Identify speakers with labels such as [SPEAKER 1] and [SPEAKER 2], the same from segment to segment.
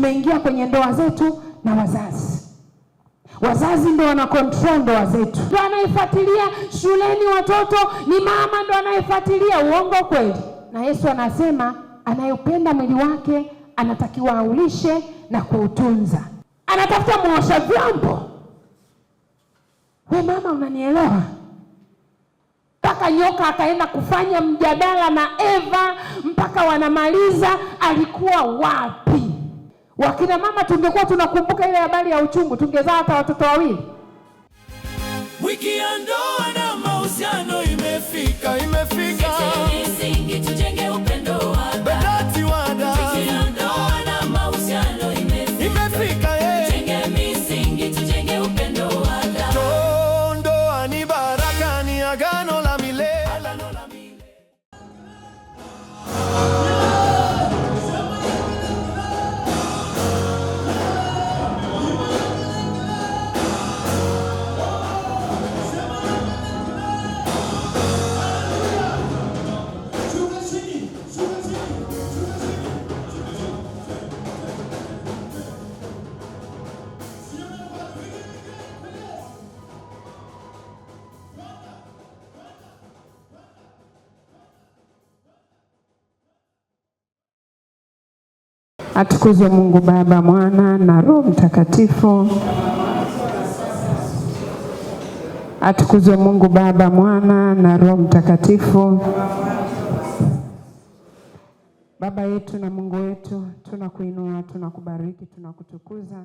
[SPEAKER 1] tumeingia kwenye ndoa zetu na wazazi. Wazazi ndio wana control ndoa zetu. Ndio anayefuatilia shuleni watoto, ni mama ndio anayefuatilia. Uongo kweli? Na Yesu anasema anayependa mwili wake anatakiwa aulishe na kuutunza. Anatafuta muosha vyombo. We mama, unanielewa? Mpaka nyoka akaenda kufanya mjadala na Eva mpaka wanamaliza, alikuwa wapi? Wakina mama tungekuwa tunakumbuka ile habari ya uchungu, tungezaa hata watoto wawili.
[SPEAKER 2] Wiki ya ndoa na mahusiano imefika. Misingi tujenge upendo wa dhati. Wiki ya ndoa na mahusiano imefika. Tujenge misingi, tujenge upendo wa dhati. Ndoa ni baraka, ni agano la milele.
[SPEAKER 1] Atukuzwe Mungu Baba, Mwana na Roho Mtakatifu. Atukuzwe Mungu Baba, Mwana na Roho Mtakatifu. Baba yetu na Mungu wetu, tunakuinua, tunakubariki, tunakutukuza.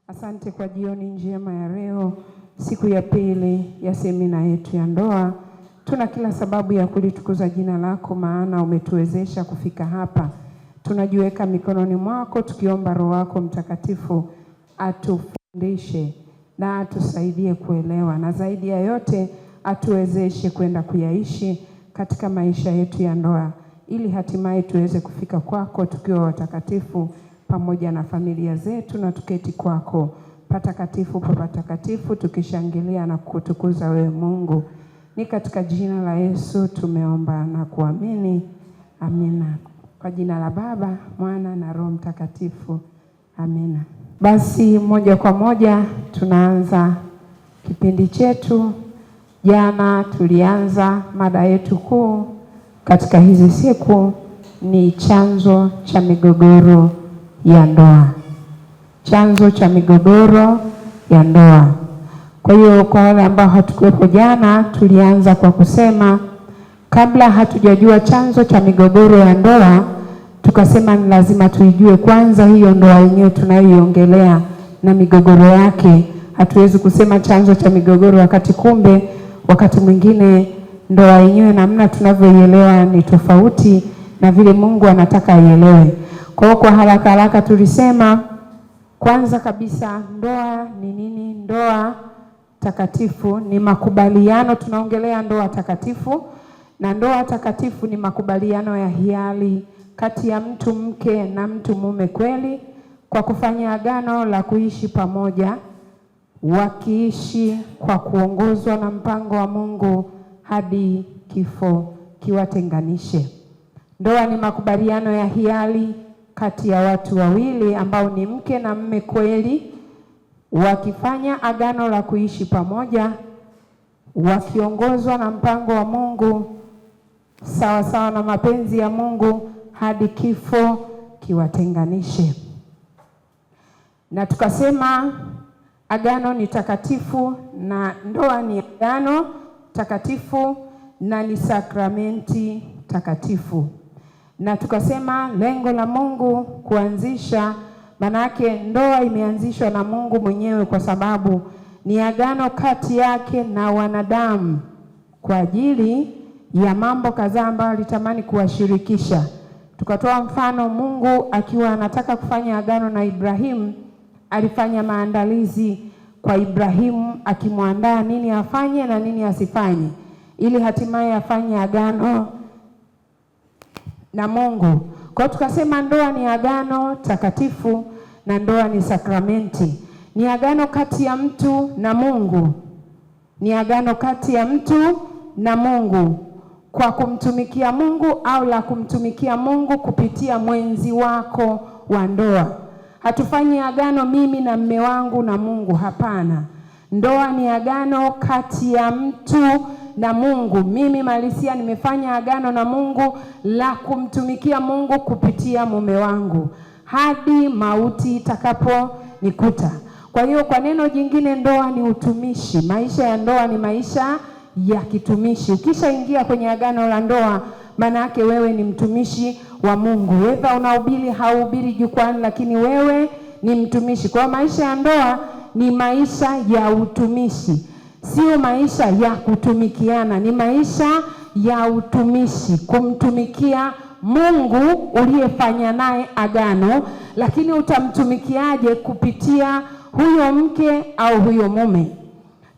[SPEAKER 1] Asante kwa jioni njema ya leo, siku ya pili ya semina yetu ya ndoa. Tuna kila sababu ya kulitukuza jina lako, maana umetuwezesha kufika hapa. Tunajiweka mikononi mwako tukiomba Roho wako Mtakatifu atufundishe na atusaidie kuelewa, na zaidi ya yote atuwezeshe kwenda kuyaishi katika maisha yetu ya ndoa, ili hatimaye tuweze kufika kwako tukiwa watakatifu pamoja na familia zetu, na tuketi kwako patakatifu pa patakatifu tukishangilia na kukutukuza wewe Mungu. Ni katika jina la Yesu tumeomba na kuamini. Amina. Kwa jina la Baba, Mwana na Roho Mtakatifu. Amina. Basi moja kwa moja tunaanza kipindi chetu. Jana tulianza mada yetu kuu katika hizi siku ni chanzo cha migogoro ya ndoa. Chanzo cha migogoro ya ndoa. Kwa hiyo kwa wale ambao hatukuwepo jana, tulianza kwa kusema kabla hatujajua chanzo cha migogoro ya ndoa, tukasema ni lazima tuijue kwanza hiyo ndoa yenyewe tunayoiongelea na migogoro yake. Hatuwezi kusema chanzo cha migogoro wakati kumbe wakati mwingine ndoa yenyewe namna tunavyoielewa ni tofauti na vile Mungu anataka aielewe. Kwa hiyo kwa haraka tulisema kwanza kabisa ndoa ni nini? Ndoa takatifu ni makubaliano, tunaongelea ndoa takatifu, na ndoa takatifu ni makubaliano ya hiari kati ya mtu mke na mtu mume kweli, kwa kufanya agano la kuishi pamoja, wakiishi kwa kuongozwa na mpango wa Mungu hadi kifo kiwatenganishe. Ndoa ni makubaliano ya hiari kati ya watu wawili ambao ni mke na mume kweli, wakifanya agano la kuishi pamoja, wakiongozwa na mpango wa Mungu sawa sawa na mapenzi ya Mungu hadi kifo kiwatenganishe. Na tukasema agano ni takatifu, na ndoa ni agano takatifu na ni sakramenti takatifu. Na tukasema lengo la Mungu kuanzisha, manake ndoa imeanzishwa na Mungu mwenyewe kwa sababu ni agano kati yake na wanadamu kwa ajili ya mambo kadhaa ambayo alitamani kuwashirikisha. Tukatoa mfano, Mungu akiwa anataka kufanya agano na Ibrahimu, alifanya maandalizi kwa Ibrahimu, akimwandaa nini afanye na nini asifanye, ili hatimaye afanye agano na Mungu. Kwa tukasema ndoa ni agano takatifu na ndoa ni sakramenti. Ni agano kati ya mtu na Mungu. Ni agano kati ya mtu na Mungu kwa kumtumikia Mungu au la kumtumikia Mungu kupitia mwenzi wako wa ndoa. Hatufanyi agano mimi na mume wangu na Mungu, hapana. Ndoa ni agano kati ya mtu na Mungu. Mimi Marisia nimefanya agano na Mungu la kumtumikia Mungu kupitia mume wangu hadi mauti itakaponikuta. Kwa hiyo kwa neno jingine, ndoa ni utumishi. Maisha ya ndoa ni maisha ya kitumishi. Ukishaingia kwenye agano la ndoa, maana yake wewe ni mtumishi wa Mungu. Wewe unahubiri hauhubiri jukwani, lakini wewe ni mtumishi. Kwa maisha ya ndoa ni maisha ya utumishi, sio maisha ya kutumikiana, ni maisha ya utumishi, kumtumikia Mungu uliyefanya naye agano. Lakini utamtumikiaje? Kupitia huyo mke au huyo mume.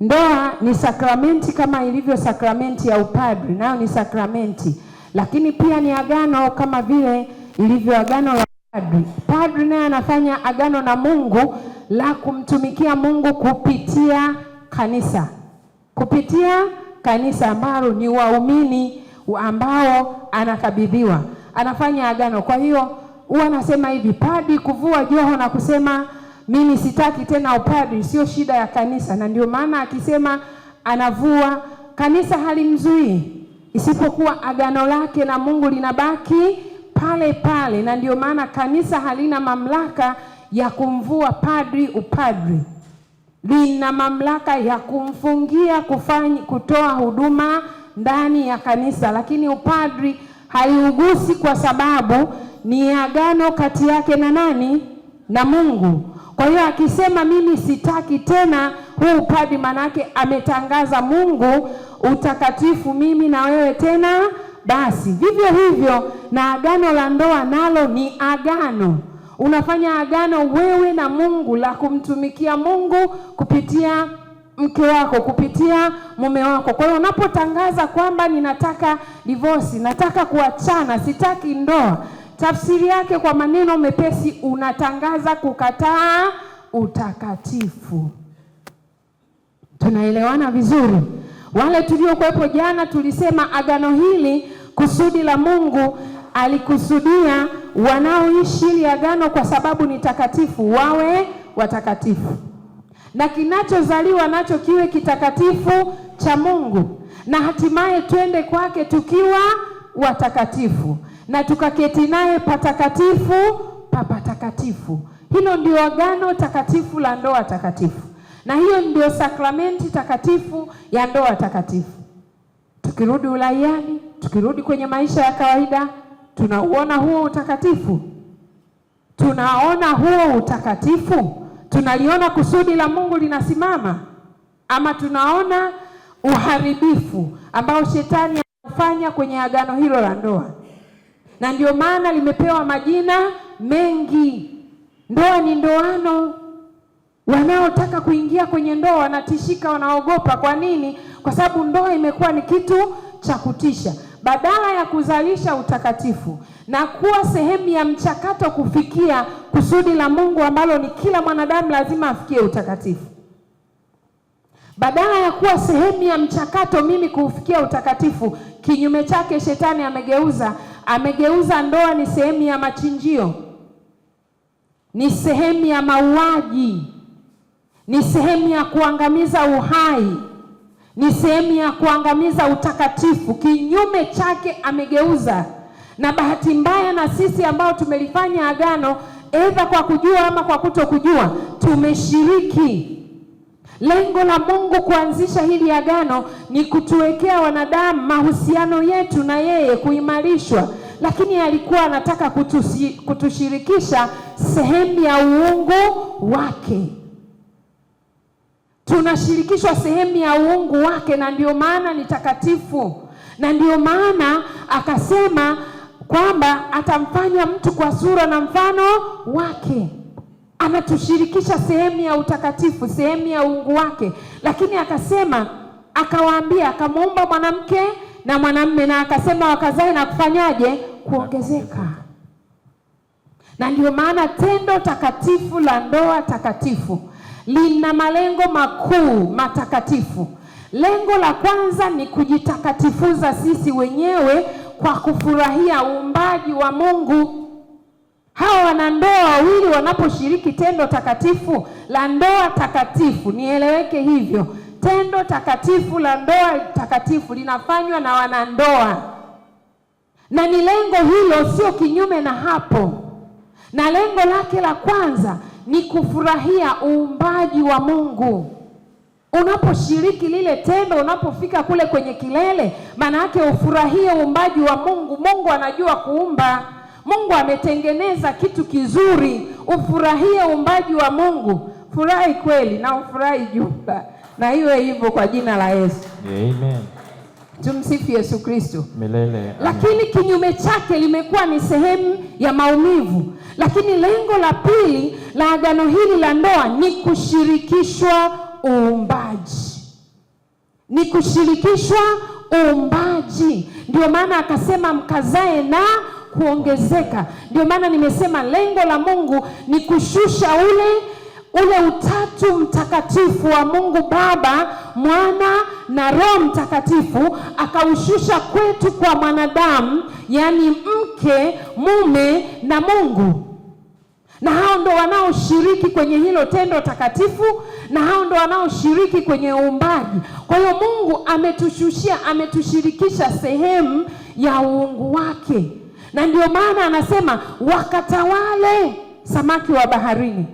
[SPEAKER 1] Ndoa ni sakramenti kama ilivyo sakramenti ya upadri, nayo ni sakramenti, lakini pia ni agano kama vile ilivyo agano la padri. Padri naye anafanya agano na Mungu la kumtumikia Mungu kupitia kanisa, kupitia kanisa ambalo ni waumini ambao anakabidhiwa, anafanya agano. Kwa hiyo huwa anasema hivi, padri kuvua joho na kusema mimi sitaki tena upadri sio shida ya kanisa, na ndio maana akisema anavua, kanisa halimzuii, isipokuwa agano lake na Mungu linabaki pale pale, na ndio maana kanisa halina mamlaka ya kumvua padri upadri. Lina mamlaka ya kumfungia kutoa huduma ndani ya kanisa, lakini upadri haiugusi kwa sababu ni agano kati yake na nani? Na Mungu. Kwa hiyo akisema mimi sitaki tena huu upadri, manake ametangaza Mungu utakatifu, mimi na wewe tena basi. Vivyo hivyo na agano la ndoa nalo ni agano. Unafanya agano wewe na Mungu la kumtumikia Mungu kupitia mke wako, kupitia mume wako. Kwa hiyo unapotangaza kwamba ninataka divorce, nataka kuachana, sitaki ndoa, tafsiri yake kwa maneno mepesi unatangaza kukataa utakatifu. Tunaelewana vizuri? Wale tuliokuwepo jana tulisema agano hili, kusudi la Mungu alikusudia wanaoishi hili agano kwa sababu ni takatifu wawe watakatifu, na kinachozaliwa nacho kiwe kitakatifu cha Mungu, na hatimaye twende kwake tukiwa watakatifu, na tukaketi naye patakatifu pa patakatifu. Hilo ndio agano takatifu la ndoa takatifu, na hiyo ndio sakramenti takatifu ya ndoa takatifu. Tukirudi ulaiani, tukirudi kwenye maisha ya kawaida, tunauona huo utakatifu? Tunaona huo utakatifu? Tunaliona kusudi la Mungu linasimama, ama tunaona uharibifu ambao shetani anafanya kwenye agano hilo la ndoa? Na ndio maana limepewa majina mengi. Ndoa ni ndoano. Wanaotaka kuingia kwenye ndoa wanatishika, wanaogopa. Kwa nini? Kwa sababu ndoa imekuwa ni kitu cha kutisha. Badala ya kuzalisha utakatifu na kuwa sehemu ya mchakato kufikia kusudi la Mungu ambalo ni kila mwanadamu lazima afikie utakatifu, badala ya kuwa sehemu ya mchakato mimi kufikia utakatifu, kinyume chake shetani amegeuza ndoa ni sehemu ya machinjio, ni sehemu ya mauaji, ni sehemu ya kuangamiza uhai, ni sehemu ya kuangamiza utakatifu. Kinyume chake amegeuza. Na bahati mbaya na sisi ambao tumelifanya agano, aidha kwa kujua ama kwa kutokujua, tumeshiriki. Lengo la Mungu kuanzisha hili agano ni kutuwekea wanadamu mahusiano yetu na yeye kuimarishwa, lakini alikuwa anataka kutushirikisha sehemu ya uungu wake. Tunashirikishwa sehemu ya uungu wake, na ndio maana ni takatifu. Na ndio maana akasema kwamba atamfanya mtu kwa sura na mfano wake. Anatushirikisha sehemu ya utakatifu, sehemu ya uungu wake. Lakini akasema, akawaambia, akamuumba mwanamke na mwanamume, na akasema wakazae na kufanyaje? Kuongezeka. Na ndio maana tendo takatifu la ndoa takatifu lina malengo makuu matakatifu. Lengo la kwanza ni kujitakatifuza sisi wenyewe kwa kufurahia uumbaji wa Mungu. Hawa wanandoa wawili wanaposhiriki tendo takatifu la ndoa takatifu, nieleweke hivyo, tendo takatifu la ndoa takatifu linafanywa na wanandoa, na ni lengo hilo, sio kinyume na hapo. Na lengo lake la kwanza ni kufurahia uumbaji wa Mungu. Unaposhiriki lile tendo, unapofika kule kwenye kilele, maana yake ufurahie uumbaji wa Mungu. Mungu anajua kuumba. Mungu ametengeneza kitu kizuri, ufurahie uumbaji wa Mungu. Furahi kweli na ufurahi jumla, na iwe hivyo kwa jina la Yesu.
[SPEAKER 3] Amen.
[SPEAKER 1] Tumsifu Yesu Kristo
[SPEAKER 3] Milele.
[SPEAKER 1] Lakini kinyume chake limekuwa ni sehemu ya maumivu. Lakini lengo la pili la agano hili la ndoa ni kushirikishwa uumbaji. Ni kushirikishwa uumbaji. Ndio maana akasema mkazae na kuongezeka. Ndio maana nimesema lengo la Mungu ni kushusha ule utatu mtakatifu wa Mungu Baba, Mwana na Roho Mtakatifu, akaushusha kwetu kwa mwanadamu, yani mke, mume na Mungu. Na hao ndo wanaoshiriki kwenye hilo tendo takatifu, na hao ndo wanaoshiriki kwenye uumbaji. Kwa hiyo Mungu ametushirikisha sehemu ya uungu wake. Na ndio maana anasema wakatawale samaki wa baharini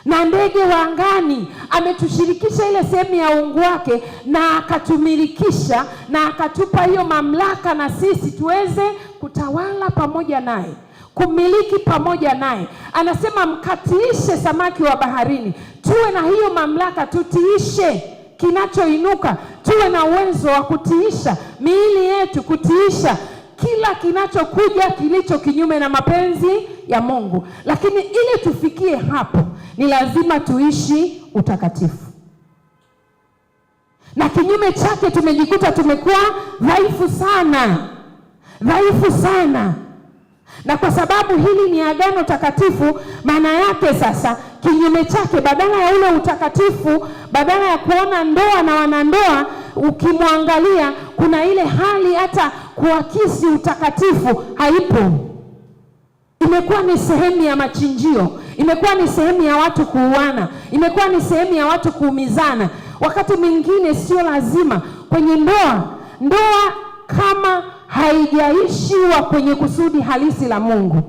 [SPEAKER 1] na ndege wa angani. Ametushirikisha ile sehemu ya uungu wake, na akatumilikisha, na akatupa hiyo mamlaka na sisi tuweze kutawala pamoja naye, kumiliki pamoja naye. Anasema mkatiishe samaki wa baharini. Tuwe na hiyo mamlaka, tutiishe kinachoinuka, tuwe na uwezo wa kutiisha miili yetu, kutiisha kila kinachokuja kilicho kinyume na mapenzi ya Mungu. Lakini ili tufikie hapo, ni lazima tuishi utakatifu. Na kinyume chake tumejikuta tumekuwa dhaifu sana. Na kwa sababu hili ni agano takatifu, maana yake sasa kinyume chake, badala ya ule utakatifu, badala ya kuona ndoa na wanandoa, ukimwangalia kuna ile hali hata kuakisi utakatifu haipo. Imekuwa ni sehemu ya machinjio, imekuwa ni sehemu ya watu kuuana, imekuwa ni sehemu ya watu kuumizana. Wakati mwingine sio lazima kwenye ndoa kama haijaishiwa kwenye kusudi halisi la Mungu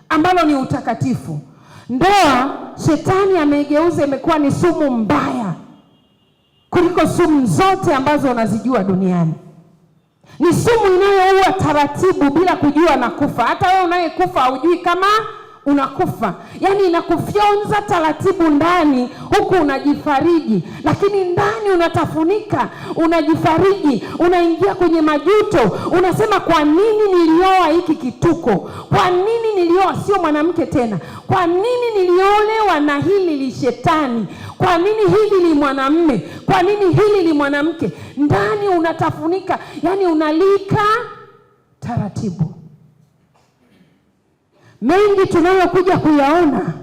[SPEAKER 1] ambalo ni utakatifu. Ndoa shetani ameigeuza imekuwa ni sumu mbaya kuliko sumu zote ambazo unazijua duniani. Ni sumu inayoua taratibu bila kujua na kufa. Hata wewe unayekufa haujui kama unakufa. Yaani inakufyonza taratibu ndani, huku unajifariji, lakini ndani unatafunika, unajifariji, unaingia kwenye majuto. Unasema, kwa nini nilioa hiki kituko? Kwa nini nilioa sio mwanamke tena? Kwa nini niliolewa na hili li shetani? Kwa nini hili li mwanamume? Kwa nini hili li mwanamke? Ndani unatafunika, yani unalika taratibu. Mengi tunayokuja kuyaona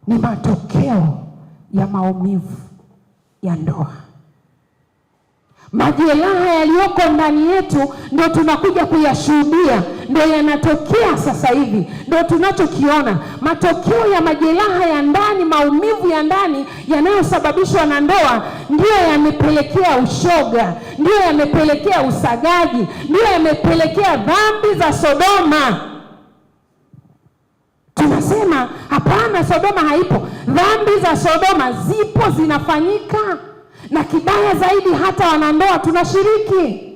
[SPEAKER 1] ni matokeo ya maumivu ya ndoa. Majeraha yaliyoko ndani yetu ndio tunakuja kuyashuhudia, ndio yanatokea sasa hivi, ndio tunachokiona. Matokeo ya majeraha ya ndani, maumivu ya ndani yanayosababishwa na ndoa, ndio yamepelekea ushoga, ndio yamepelekea usagaji, ndio yamepelekea dhambi za Sodoma. Tunasema hapana, Sodoma haipo. Dhambi za Sodoma zipo, zinafanyika, na kibaya zaidi hata wanandoa tunashiriki.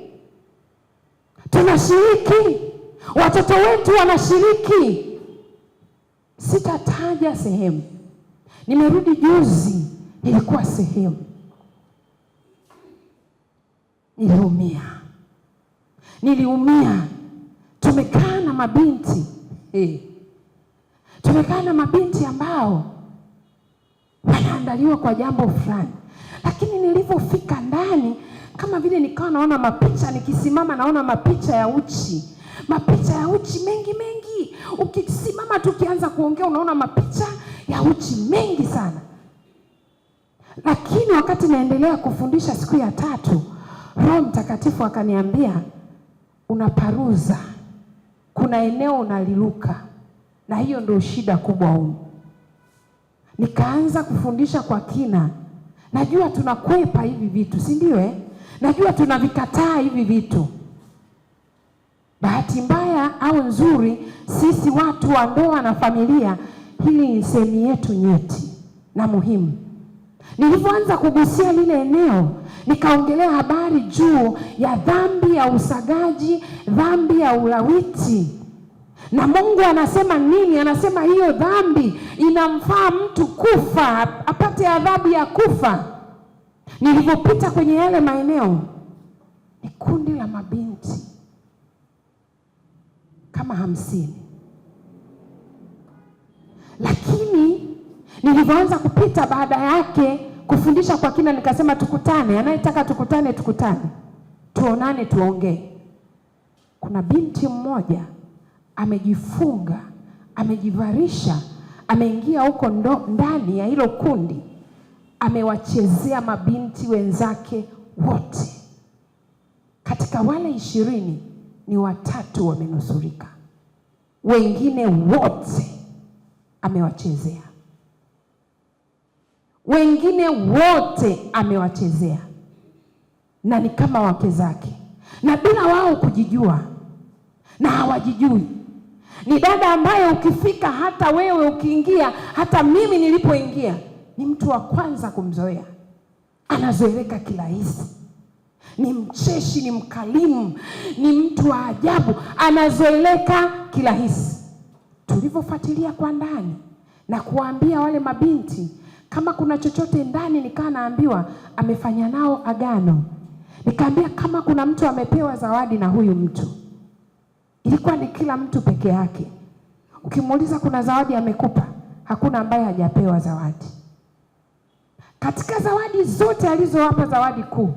[SPEAKER 1] Watoto wetu wanashiriki. Sitataja sehemu. Nimerudi juzi, nilikuwa sehemu, niliumia. Tumekaa na mabinti tumekaa na mabinti ambao wanaandaliwa kwa jambo fulani, lakini nilipofika ndani, kama vile nikawa naona mapicha, nikisimama naona mapicha ya uchi mengi. Ukisimama tukianza kuongea unaona mapicha ya uchi mengi sana. Lakini wakati naendelea kufundisha siku ya 3, Roho Mtakatifu akaniambia, unaparuza, kuna eneo unaliluka, Na hiyo ndio shida kubwa huko. Nikaanza kufundisha kwa kina. Najua tunakwepa hivi vitu, si ndio? Najua tunavikataa hivi vitu. Bahati mbaya au nzuri, sisi watu wa ndoa na familia, hili ni sehemu yetu nyeti na muhimu. Nilipoanza kugusia lile eneo, nikaongelea habari juu ya dhambi ya usagaji, dhambi ya ulawiti. Na Mungu anasema nini? Anasema hiyo dhambi inamfaa mtu kufa, apate adhabu ya kufa. Nilipopita kwenye yale maeneo, ni kundi la mabinti kama 50. Lakini nilipoanza kupita baada yake kufundisha kwa kina, nikasema tukutane, anayetaka tukutane, tuonane, tuongee. Kuna binti mmoja amejifunga, amejivarisha, ameingia huko ndani ya hilo kundi, amewachezea mabinti wenzake wote. Katika wale 20 ni 3 wamenusurika, wengine wote amewachezea, na ni kama wake zake, na bila wao kujijua na hawajijui. Ni dada ambaye ukifika, hata wewe ukiingia, hata mimi nilipoingia, ni mtu wa kwanza kumzoea. Anazoeleka kirahisi, ni mcheshi, ni mkalimu, ni mtu wa ajabu, anazoeleka kirahisi. Tulivyofuatilia kwa ndani na kuambia wale mabinti kama kuna chochote ndani, nikaa naambiwa amefanya nao agano. Nikaambia kama kuna mtu amepewa zawadi na huyu mtu, ilikuwa ni kila mtu peke yake. Ukimuuliza kuna zawadi amekupa, hakuna ambaye hajapewa zawadi. Katika zawadi zote alizowapa, zawadi kuu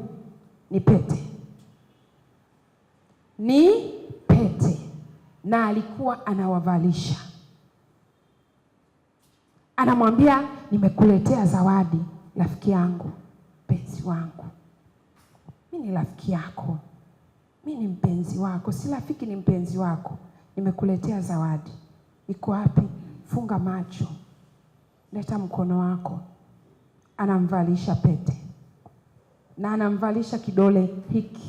[SPEAKER 1] ni pete. Na alikuwa anawavalisha. Anamwambia, nimekuletea zawadi rafiki yangu, mpenzi wangu. Mimi ni rafiki yako, mimi ni mpenzi wako, si rafiki, ni mpenzi wako. Nimekuletea zawadi. Iko wapi? Funga macho, leta mkono wako. Anamvalisha pete na anamvalisha kidole hiki.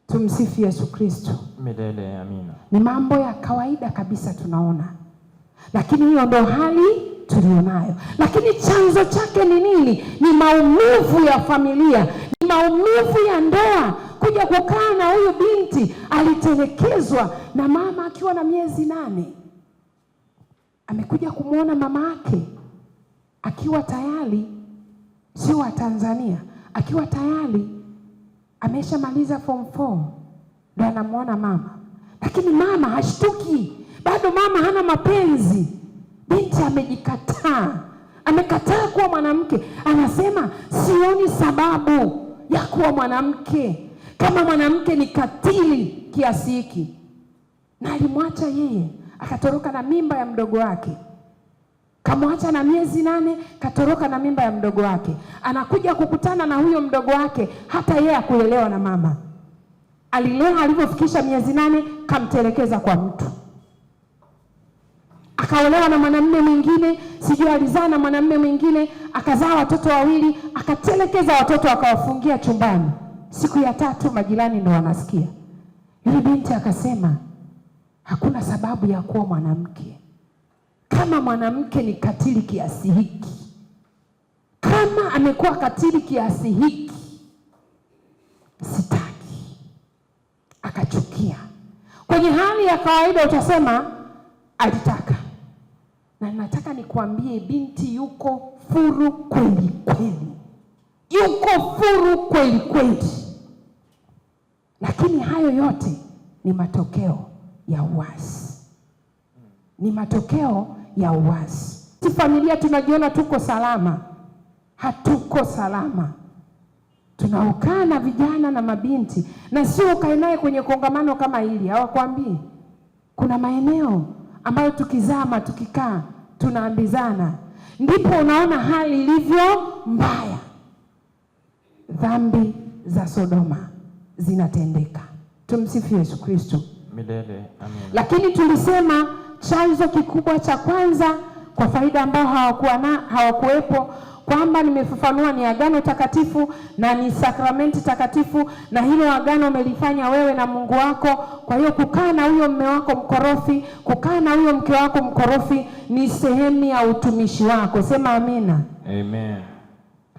[SPEAKER 1] Tumsifu Yesu Kristo.
[SPEAKER 3] Milele amina.
[SPEAKER 1] Ni mambo ya kawaida kabisa tunaona, lakini hiyo ndo hali tulionayo. Lakini chanzo chake ni nini? Ni maumivu ya familia, ni maumivu ya ndoa. Kuja kukaa na huyu binti, alitelekezwa na mama akiwa na miezi 8. Amekuja kumwona mama yake akiwa tayari sio wa Tanzania, akiwa tayari ameshamaliza form 4, ndio anamwona mama. Lakini mama hashtuki, bado mama hana mapenzi. Binti amekataa kuwa mwanamke. Anasema sioni sababu ya kuwa mwanamke, kama mwanamke ni katili kiasi hiki. Na alimwacha yeye, akatoroka na mimba ya mdogo wake. Kamwacha na miezi 8, katoroka na mimba ya mdogo wake. Anakuja kukutana na huyo mdogo wake, hata yeye akulelewa na mama. Alilea, alivyofikisha miezi 8 kamtelekeza kwa mtu. Akaolewa na mwanamume mwingine, sijui alizaa na mwanamume mwingine, akazaa watoto 2, akatelekeza watoto, akawafungia chumbani. Siku ya 3 majirani ndo wanasikia. Yule binti akasema hakuna sababu ya kuwa mwanamke. Kama mwanamke ni katili kiasi hiki, kama amekuwa katili kiasi hiki, sitaki. Akachukia. Kwenye hali ya kawaida utasema alitaka. Na nataka nikuambie, binti yuko furu kweli kweli, yuko furu kweli kweli. Lakini hayo yote ni matokeo ya uasi, ni matokeo ya uasi. Si familia tunajiona tuko salama, hatuko salama. Tunaokaa na vijana na mabinti, na sio ukae naye kwenye kongamano kama hili. Hawakwambii kuna maeneo ambayo tukizama, tukikaa, tunaambizana, ndipo unaona hali ilivyo mbaya. Dhambi za Sodoma zinatendeka. Tumsifu Yesu Kristo.
[SPEAKER 3] Milele. Amina.
[SPEAKER 1] Lakini tulisema chanzo kikubwa cha kwanza kwa faida ambao hawakuwepo, kwamba nimefafanua ni agano takatifu na ni sakramenti takatifu, na hilo agano umelifanya wewe na Mungu wako. Kwa hiyo kukaa na huyo mume wako mkorofi, kukaa na huyo mke wako mkorofi ni sehemu ya utumishi wako. Sema amina.
[SPEAKER 3] Amen.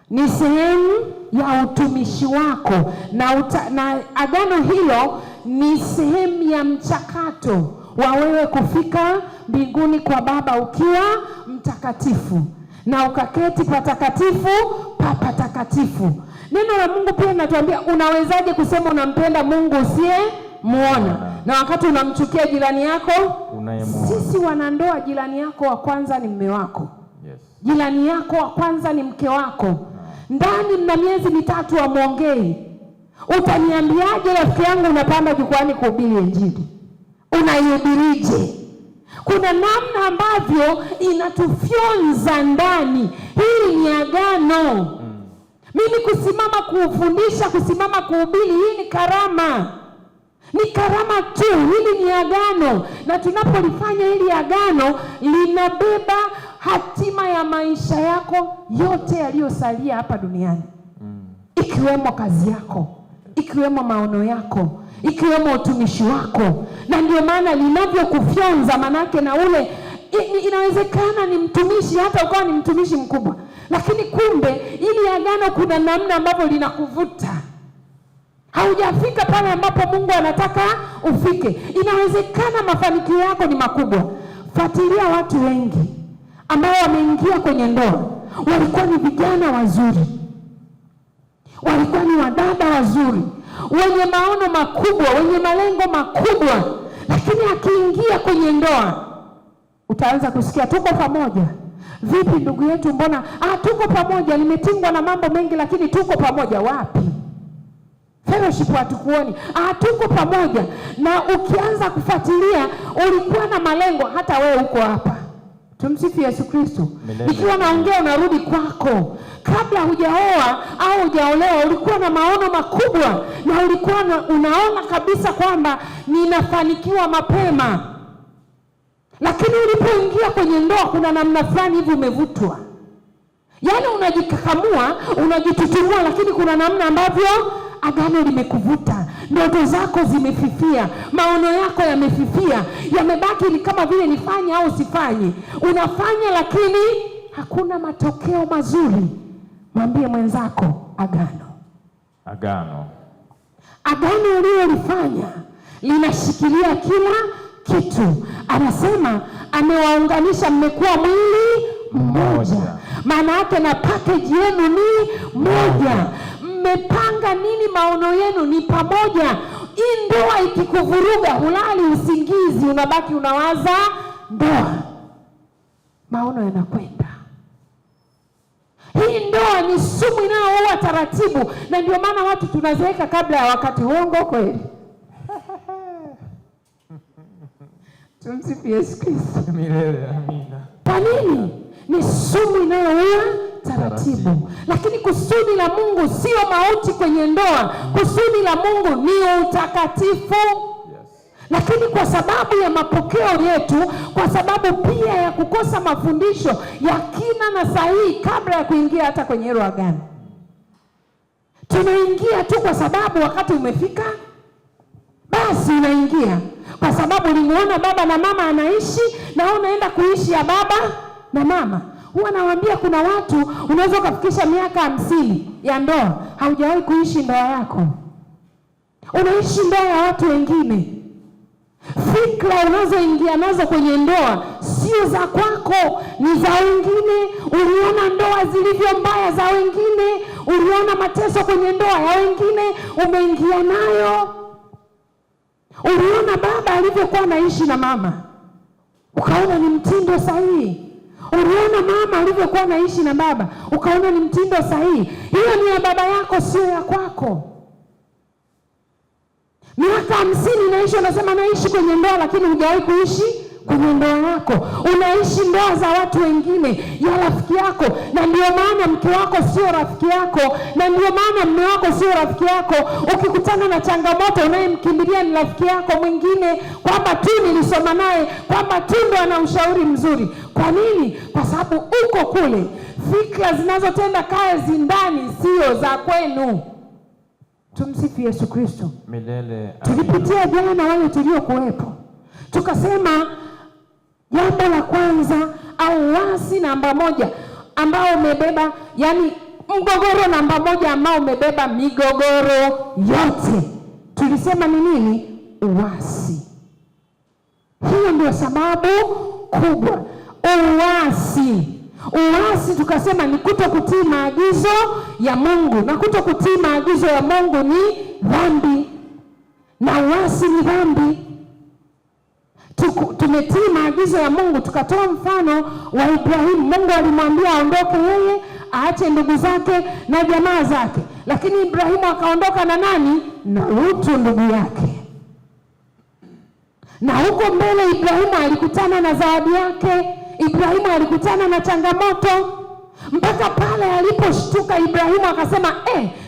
[SPEAKER 1] Ni sehemu ya utumishi wako na agano hilo ni sehemu ya mchakato wa wewe kufika mbinguni kwa Baba ukiwa mtakatifu na ukaketi patakatifu pa patakatifu. Neno la Mungu pia linatuambia unawezaje kusema unampenda Mungu usiyemuona na wakati unamchukia jirani yako unayemuona. Sisi wanandoa, jirani yako wa kwanza ni mume wako.
[SPEAKER 3] Yes.
[SPEAKER 1] Jirani yako wa kwanza ni mke wako. Ndani mna miezi 3 hamuongei. Utaniambiaje rafiki yangu unapanda jukwani kuhubiri Injili? Unaihubirije? Kuna namna ambavyo inatufyonza ndani. Hii ni agano. Mimi kusimama kufundisha, kusimama kuhubiri, hii ni karama. Ni karama tu, hili ni agano. Na tunapolifanya hili agano, linabeba hatima ya maisha yako yote yaliyosalia hapa duniani. Ikiwemo kazi yako, ikiwemo maono yako, ikiwemo utumishi wako. Na ndio maana linavyokufyonza, manake na ule inawezekana ni mtumishi, hata ukawa ni mtumishi mkubwa, lakini kumbe ili agano kuna namna ambavyo linakuvuta. Haujafika pale ambapo Mungu anataka ufike. Inawezekana mafanikio yako ni makubwa. Fuatilia watu wengi ambao wameingia kwenye ndoa, walikuwa ni vijana wazuri, walikuwa ni wadada wazuri, wenye maono makubwa, wenye malengo makubwa, lakini akiingia kwenye ndoa utaanza kusikia tuko pamoja. Vipi ndugu yetu, mbona tuko pamoja, nimetingwa na mambo mengi lakini tuko pamoja. Wapi? Fellowship hatukuoni. Tuko pamoja. Na ukianza kufuatilia, ulikuwa na malengo, hata wewe uko hapa. Tumsifu Yesu Kristo. Ikiwa naongea unarudi kwako. Kabla hujaoa au hujaolewa ulikuwa na maono makubwa na ulikuwa unaona kabisa kwamba ninafanikiwa mapema. Lakini ulipoingia kwenye ndoa kuna namna fulani hivi umevutwa. Yaani unajikakamua, unajitutumua, lakini kuna namna ambavyo agano limekuvuta. Ndoto zako zimefifia, maono yako yamefifia, yamebaki ni kama vile nifanye au usifanye. Unafanya lakini hakuna matokeo mazuri. Mwambie mwenzako agano.
[SPEAKER 3] Agano.
[SPEAKER 1] Agano ulilofanya linashikilia kila kitu. Anasema amewaunganisha, mmekuwa mwili mmoja. Maana yake na package yenu ni moja. Mmepanga nini? Maono yenu ni pamoja. Hii ndoa ikikuvuruga, hulali usingizi, unabaki unawaza ndoa, maono yanakwenda. Hii ndoa ni sumu inayoua taratibu, na ndio maana watu tunazeeka kabla ya wakati. Uongo kweli? Tumsifu Yesu Kristo.
[SPEAKER 3] Milele. Amina.
[SPEAKER 1] Kwa nini? Ni sumu inayoua taratibu. Lakini kusudi la Mungu sio mauti kwenye ndoa. Kusudi la Mungu ni utakatifu. Lakini kwa sababu ya mapokeo yetu, kwa sababu pia ya kukosa mafundisho ya kina na sahihi kabla ya kuingia hata kwenye hilo agano, tunaingia tu kwa sababu wakati umefika, basi unaingia kwa sababu ulimuona baba na mama anaishi na unaenda kuishi ya baba na mama. Huwa nawaambia kuna watu unaweza ukafikisha miaka 50 ya ndoa, haujawahi kuishi ndoa yako. Unaishi ndoa ya watu wengine. Fikra unazoingia nazo kwenye ndoa sio za kwako, ni za wengine. Uliona ndoa zilivyo mbaya za wengine, uliona mateso kwenye ndoa ya wengine, umeingia nayo. Uliona baba alivyokuwa anaishi na mama, ukaona ni mtindo sahihi. Uliona mama alivyokuwa anaishi na baba, ukaona ni mtindo sahihi. Hiyo ni ya baba yako, sio ya kwako. Miaka 50 naishi, unasema naishi kwenye ndoa, lakini hujawahi kuishi kwenye ndoa yako, unaishi ndoa za watu wengine, ya rafiki yako, na ndio maana mke wako sio rafiki yako, na ndio maana mume wako sio rafiki yako. Ukikutana na changamoto, unayemkimbilia ni rafiki yako mwingine, kwamba tu nilisoma naye, kwamba tu ndo ana ushauri mzuri. Kwa nini? Kwa sababu uko kule, fikra zinazotenda kazi ndani sio za kwenu. Tumsifu Yesu Kristo
[SPEAKER 3] milele.
[SPEAKER 1] Tulipitia jana wale tuliokuwepo, tukasema jambo la kwanza au wasi namba moja ambao umebeba, yani mgogoro namba moja ambao umebeba migogoro yote, tulisema ni nini? Uasi. Hiyo ndio sababu kubwa, uasi. Uasi tukasema ni kutokutii maagizo ya Mungu, na kutokutii maagizo ya Mungu ni dhambi, na uasi ni dhambi. Tumetii maagizo ya Mungu. Tukatoa mfano wa Ibrahimu. Mungu alimwambia aondoke yeye, aache ndugu zake na jamaa zake, lakini Ibrahimu akaondoka na nani? Na Lutu ndugu yake. Na huko mbele Ibrahimu alikutana na zawadi yake. Ibrahimu alikutana na changamoto, mpaka pale aliposhtuka Ibrahimu akasema,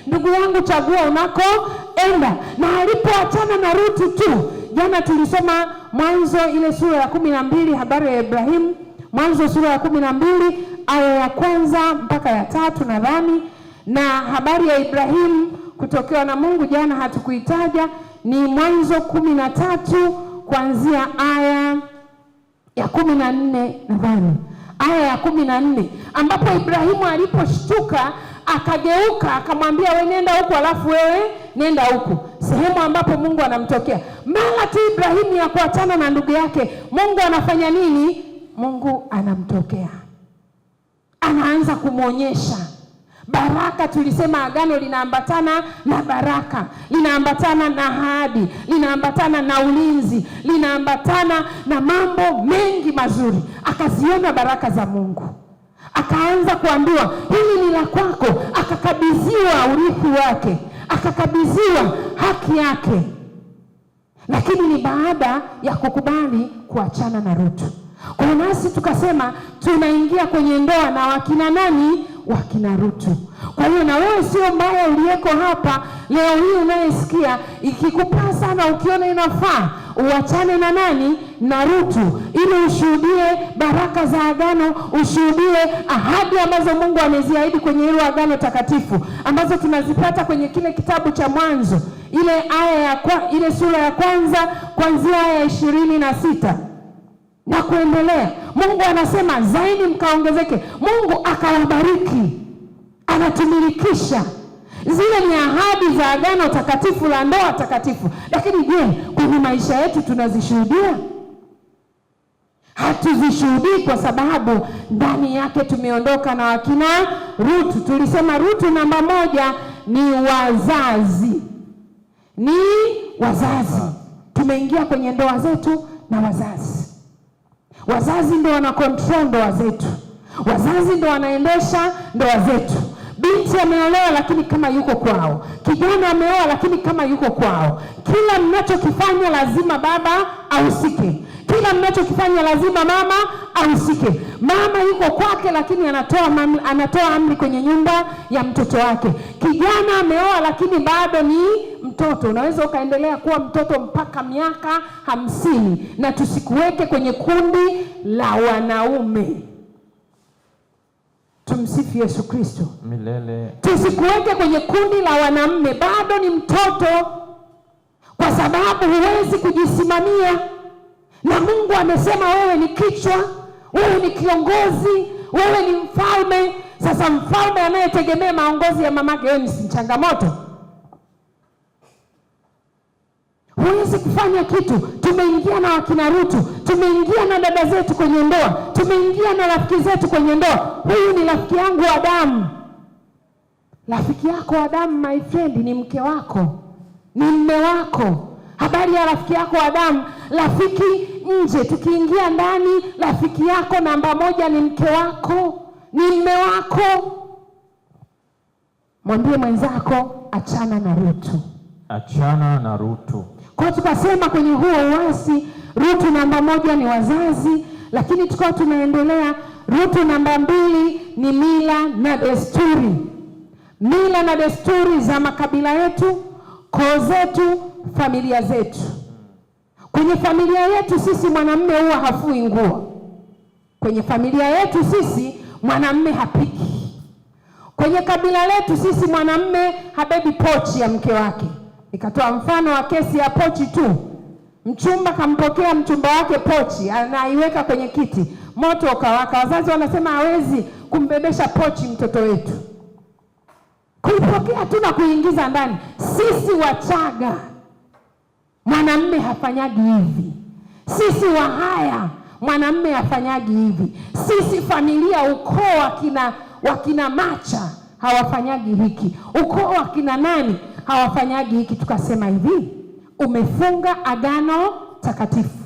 [SPEAKER 1] ndugu yangu, chagua unakoenda. Na alipoachana na Lutu tu, jana tulisoma Mwanzo ile sura ya 12 habari ya Ibrahimu. Mwanzo sura ya 12 aya ya 1 mpaka ya 3 nadhani. Na habari ya Ibrahimu kutokewa na Mungu jana hatukuitaja, ni Mwanzo 13 kuanzia aya ya 14 nadhani, aya ya 14, ambapo Ibrahimu aliposhtuka akageuka akamwambia, wewe nenda huku, alafu wewe nenda huku, sehemu ambapo Mungu anamtokea. Mara tu Ibrahimu ya kuachana na ndugu yake, Mungu anafanya nini? Mungu anamtokea, anaanza kumwonyesha baraka. Tulisema agano linaambatana na baraka, linaambatana na ahadi, linaambatana na ulinzi, linaambatana na mambo mengi mazuri. Akaziona baraka za Mungu, akaanza kuambiwa hili ni la kwako, akakabidhiwa urithi wake, akakabidhiwa haki yake. Lakini ni baada ya kukubali kuachana na Lutu. Kwa nasi tukasema tunaingia kwenye ndoa na wakina nani? Wakina Lutu. Kwa hiyo na wewe sio mbaya uliyeko hapa leo hii unayesikia, ikikupaa sana, ukiona inafaa uachane na nani? Na Lutu, ili ushuhudie baraka za agano, ushuhudie ahadi ambazo Mungu ameziahidi kwenye hilo agano takatifu, ambazo tunazipata kwenye kile kitabu cha Mwanzo, ile sura ya 1 kuanzia aya ya 26 na kuendelea. Mungu anasema zaidi mkaongezeke. Mungu akawabariki, anatumilikisha. Zile ni ahadi za agano takatifu la ndoa takatifu. Lakini je, kwenye maisha yetu tunazishuhudia? Hatuzishuhudii, kwa sababu ndani yake tumeondoka na wakina Lutu. Tulisema Lutu namba moja ni wazazi. Ni wazazi. Tumeingia kwenye ndoa zetu na wazazi. Wazazi ndio wana control ndoa zetu. Wazazi ndio wanaendesha ndoa zetu. Binti ameolewa lakini kama yuko kwao. Kijana ameoa lakini kama yuko kwao. Kila mnachokifanya lazima baba ahusike. Kila mnachokifanya lazima mama ahusike. Mama yuko kwake lakini anatoa amri kwenye nyumba ya mtoto wake. Kijana ameoa lakini bado ni mtoto. Unaweza ukaendelea kuwa mtoto mpaka miaka 50, na tusikuweke kwenye kundi la wanaume. Tumsifu Yesu Kristo
[SPEAKER 3] milele.
[SPEAKER 1] Tusikuweke kwenye kundi la wanaume, bado ni mtoto, kwa sababu huwezi kujisimamia. Na Mungu amesema wewe ni kichwa, wewe ni kiongozi, wewe ni mfalme. Sasa mfalme anayetegemea maongozi ya mamake, wewe ni changamoto. Huwezi kufanya kitu. Tumeingia na wakina Lutu, tumeingia na dada zetu kwenye ndoa, tumeingia na rafiki zetu kwenye ndoa. Huyu ni rafiki yangu wa damu. Rafiki yako wa damu, my friend, ni mke wako, ni mume wako. Habari ya rafiki yako wa damu, rafiki nje. Tukiingia ndani, rafiki yako namba moja ni mke wako, ni mume wako. Mwambie mwenzako achana na Lutu.
[SPEAKER 3] Achana na Lutu.
[SPEAKER 1] Kwa tukasema kwenye huo uasi Rutu namba 1 ni wazazi, lakini tukawa tunaendelea. Rutu namba 2 ni mila na desturi. Mila na desturi za makabila yetu, koo zetu, familia zetu. Kwenye familia yetu sisi mwanamume huwa hafui nguo. Kwenye familia yetu sisi mwanamume hapiki. Kwenye kabila letu sisi mwanamume habebi pochi ya mke wake. Nikatoa mfano wa kesi ya pochi tu. Mchumba kampokea mchumba wake pochi, anaiweka kwenye kiti, moto ukawaka. Wazazi wanasema hawezi kumbebesha pochi mtoto wetu. Kuipokea tu na kuingiza ndani. Sisi Wachaga mwanamume hafanyagi hivi. Sisi Wahaya mwanamume hafanyagi hivi. Sisi familia ukoo wakina Macha hawafanyagi hiki. Ukoo wakina nani hawafanyagi hiki. Tukasema hivi, umefunga agano takatifu,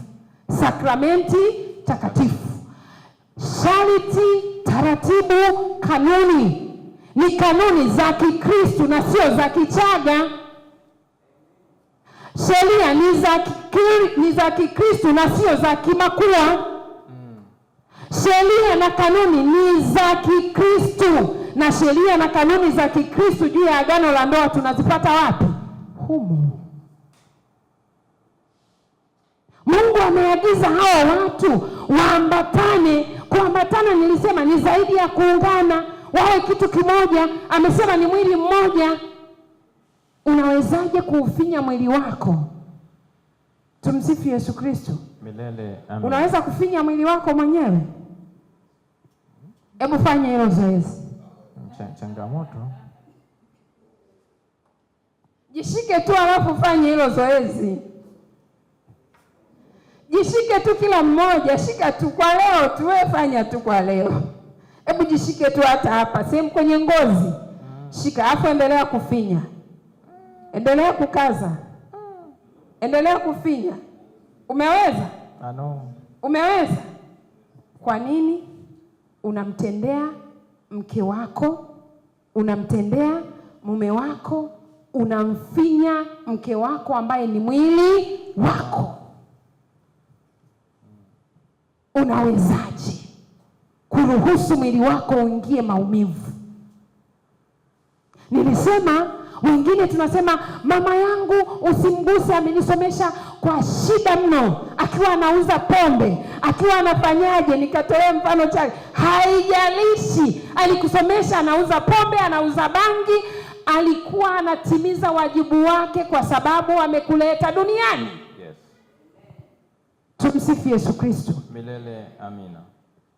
[SPEAKER 1] sakramenti takatifu, sharti, taratibu, kanuni. Ni kanuni za Kikristo na sio za Kichaga. Sheria ni za Kikristo na sio za Kimakua. Sheria na kanuni ni za Kikristo, na sheria na kanuni za Kikristo juu ya agano la ndoa tunazipata wapi? Humu. Mungu ameagiza hawa watu waambatane. Kuambatana nilisema ni zaidi ya kuungana, wawe kitu kimoja. Amesema ni mwili mmoja. Unawezaje kuufinya mwili wako? Tumsifu Yesu Kristo.
[SPEAKER 3] Milele amen.
[SPEAKER 1] Unaweza kufinya mwili wako mwenyewe? Hebu fanya hilo zoezi.
[SPEAKER 3] Changamoto.
[SPEAKER 1] Jishike tu alafu fanye hilo zoezi. Jishike tu kila mmoja, shika tu kwa leo tu, wewe fanya tu kwa leo. Hebu jishike tu hata hapa, sehemu kwenye ngozi. Shika, afu endelea kufinya. Endelea kukaza. Endelea kufinya. Umeweza?
[SPEAKER 3] Ano.
[SPEAKER 1] Umeweza? Kwa nini? Unamtendea mke wako, unamtendea mume wako, unamfinya mke wako ambaye ni mwili wako. Unawezaje kuruhusu mwili wako uingie maumivu? Nilisema wengine tunasema mama yangu usimguse, amenisomesha kwa shida mno, akiwa anauza pombe, akiwa anafanyaje. Nikatolea mfano chake. Haijalishi alikusomesha, anauza pombe, anauza bangi, alikuwa anatimiza wajibu wake kwa sababu amekuleta duniani.
[SPEAKER 3] Yes.
[SPEAKER 1] Tumsifu Yesu Kristo.
[SPEAKER 3] Milele amina.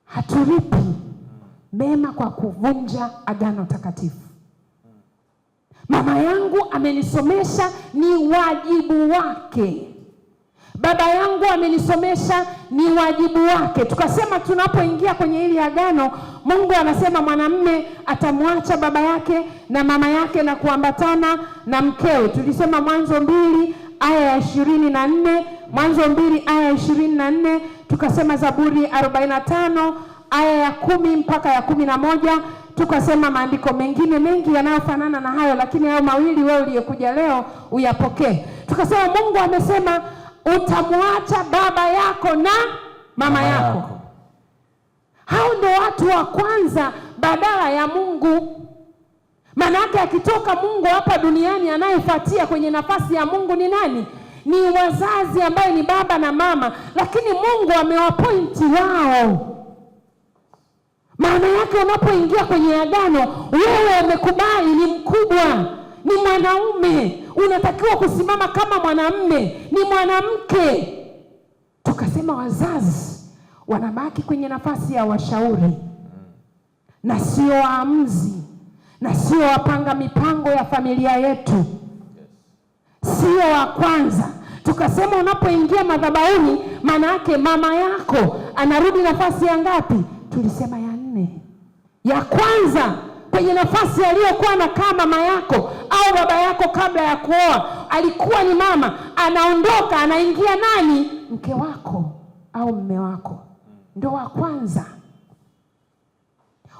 [SPEAKER 1] Haturipi mema kwa kuvunja agano takatifu. Mama yangu amenisomesha, ni wajibu wake. Baba yangu amenisomesha, ni wajibu wake. Tukasema tunapoingia kwenye hili agano, Mungu anasema mwanamume atamwacha baba yake na mama yake na kuambatana na mkewe. Tulisema Mwanzo 2 aya ya 24, Mwanzo 2 aya ya 24. Tukasema Zaburi 45 aya ya 10 mpaka ya 11. Tukasema maandiko mengine mengi yanayofanana na hayo, lakini hayo mawili wewe uliyekuja leo uyapokee. Tukasema Mungu amesema utamwacha baba yako na mama yako. Hao ndio watu wa kwanza badala ya Mungu. Maana yake akitoka Mungu hapa duniani, anayefuatia kwenye nafasi ya Mungu ni nani? Ni wazazi ambaye ni baba na mama, lakini Mungu amewapointi wao. Maana yake unapoingia kwenye agano, wewe umekubali, ni mkubwa, ni mwanaume, unatakiwa kusimama kama mwanamume, ni mwanamke. Tukasema wazazi wanabaki kwenye nafasi ya washauri na sio waamuzi, na sio wapanga mipango ya familia yetu, sio wa kwanza. Tukasema unapoingia madhabahuni, maana yake mama yako anarudi nafasi ya ngapi? Tulisema ya 4. Ya kwanza kwenye nafasi aliyokuwa na kama mama yako au baba yako kabla ya kuoa alikuwa ni mama, anaondoka anaingia nani? Mke wako au mume wako. Ndio wa kwanza.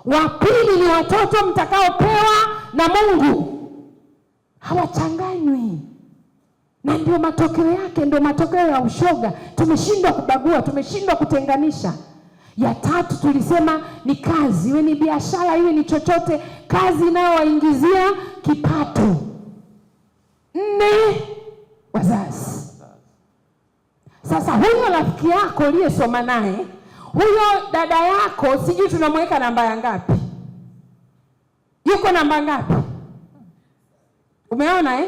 [SPEAKER 1] Wa pili ni watoto mtakaopewa na Mungu. Hawachanganywi. Na ndio matokeo yake, ndio matokeo ya ushoga. Tumeshindwa kubagua, tumeshindwa kutenganisha. Ya tatu tulisema ni kazi, iwe ni biashara, iwe ni chochote, kazi inayowaingizia kipato. 4, wazazi. Sasa huyo rafiki yako uliyesoma naye, huyo dada yako, sijui tunamweka namba ya ngapi? Yuko namba ngapi? Umeona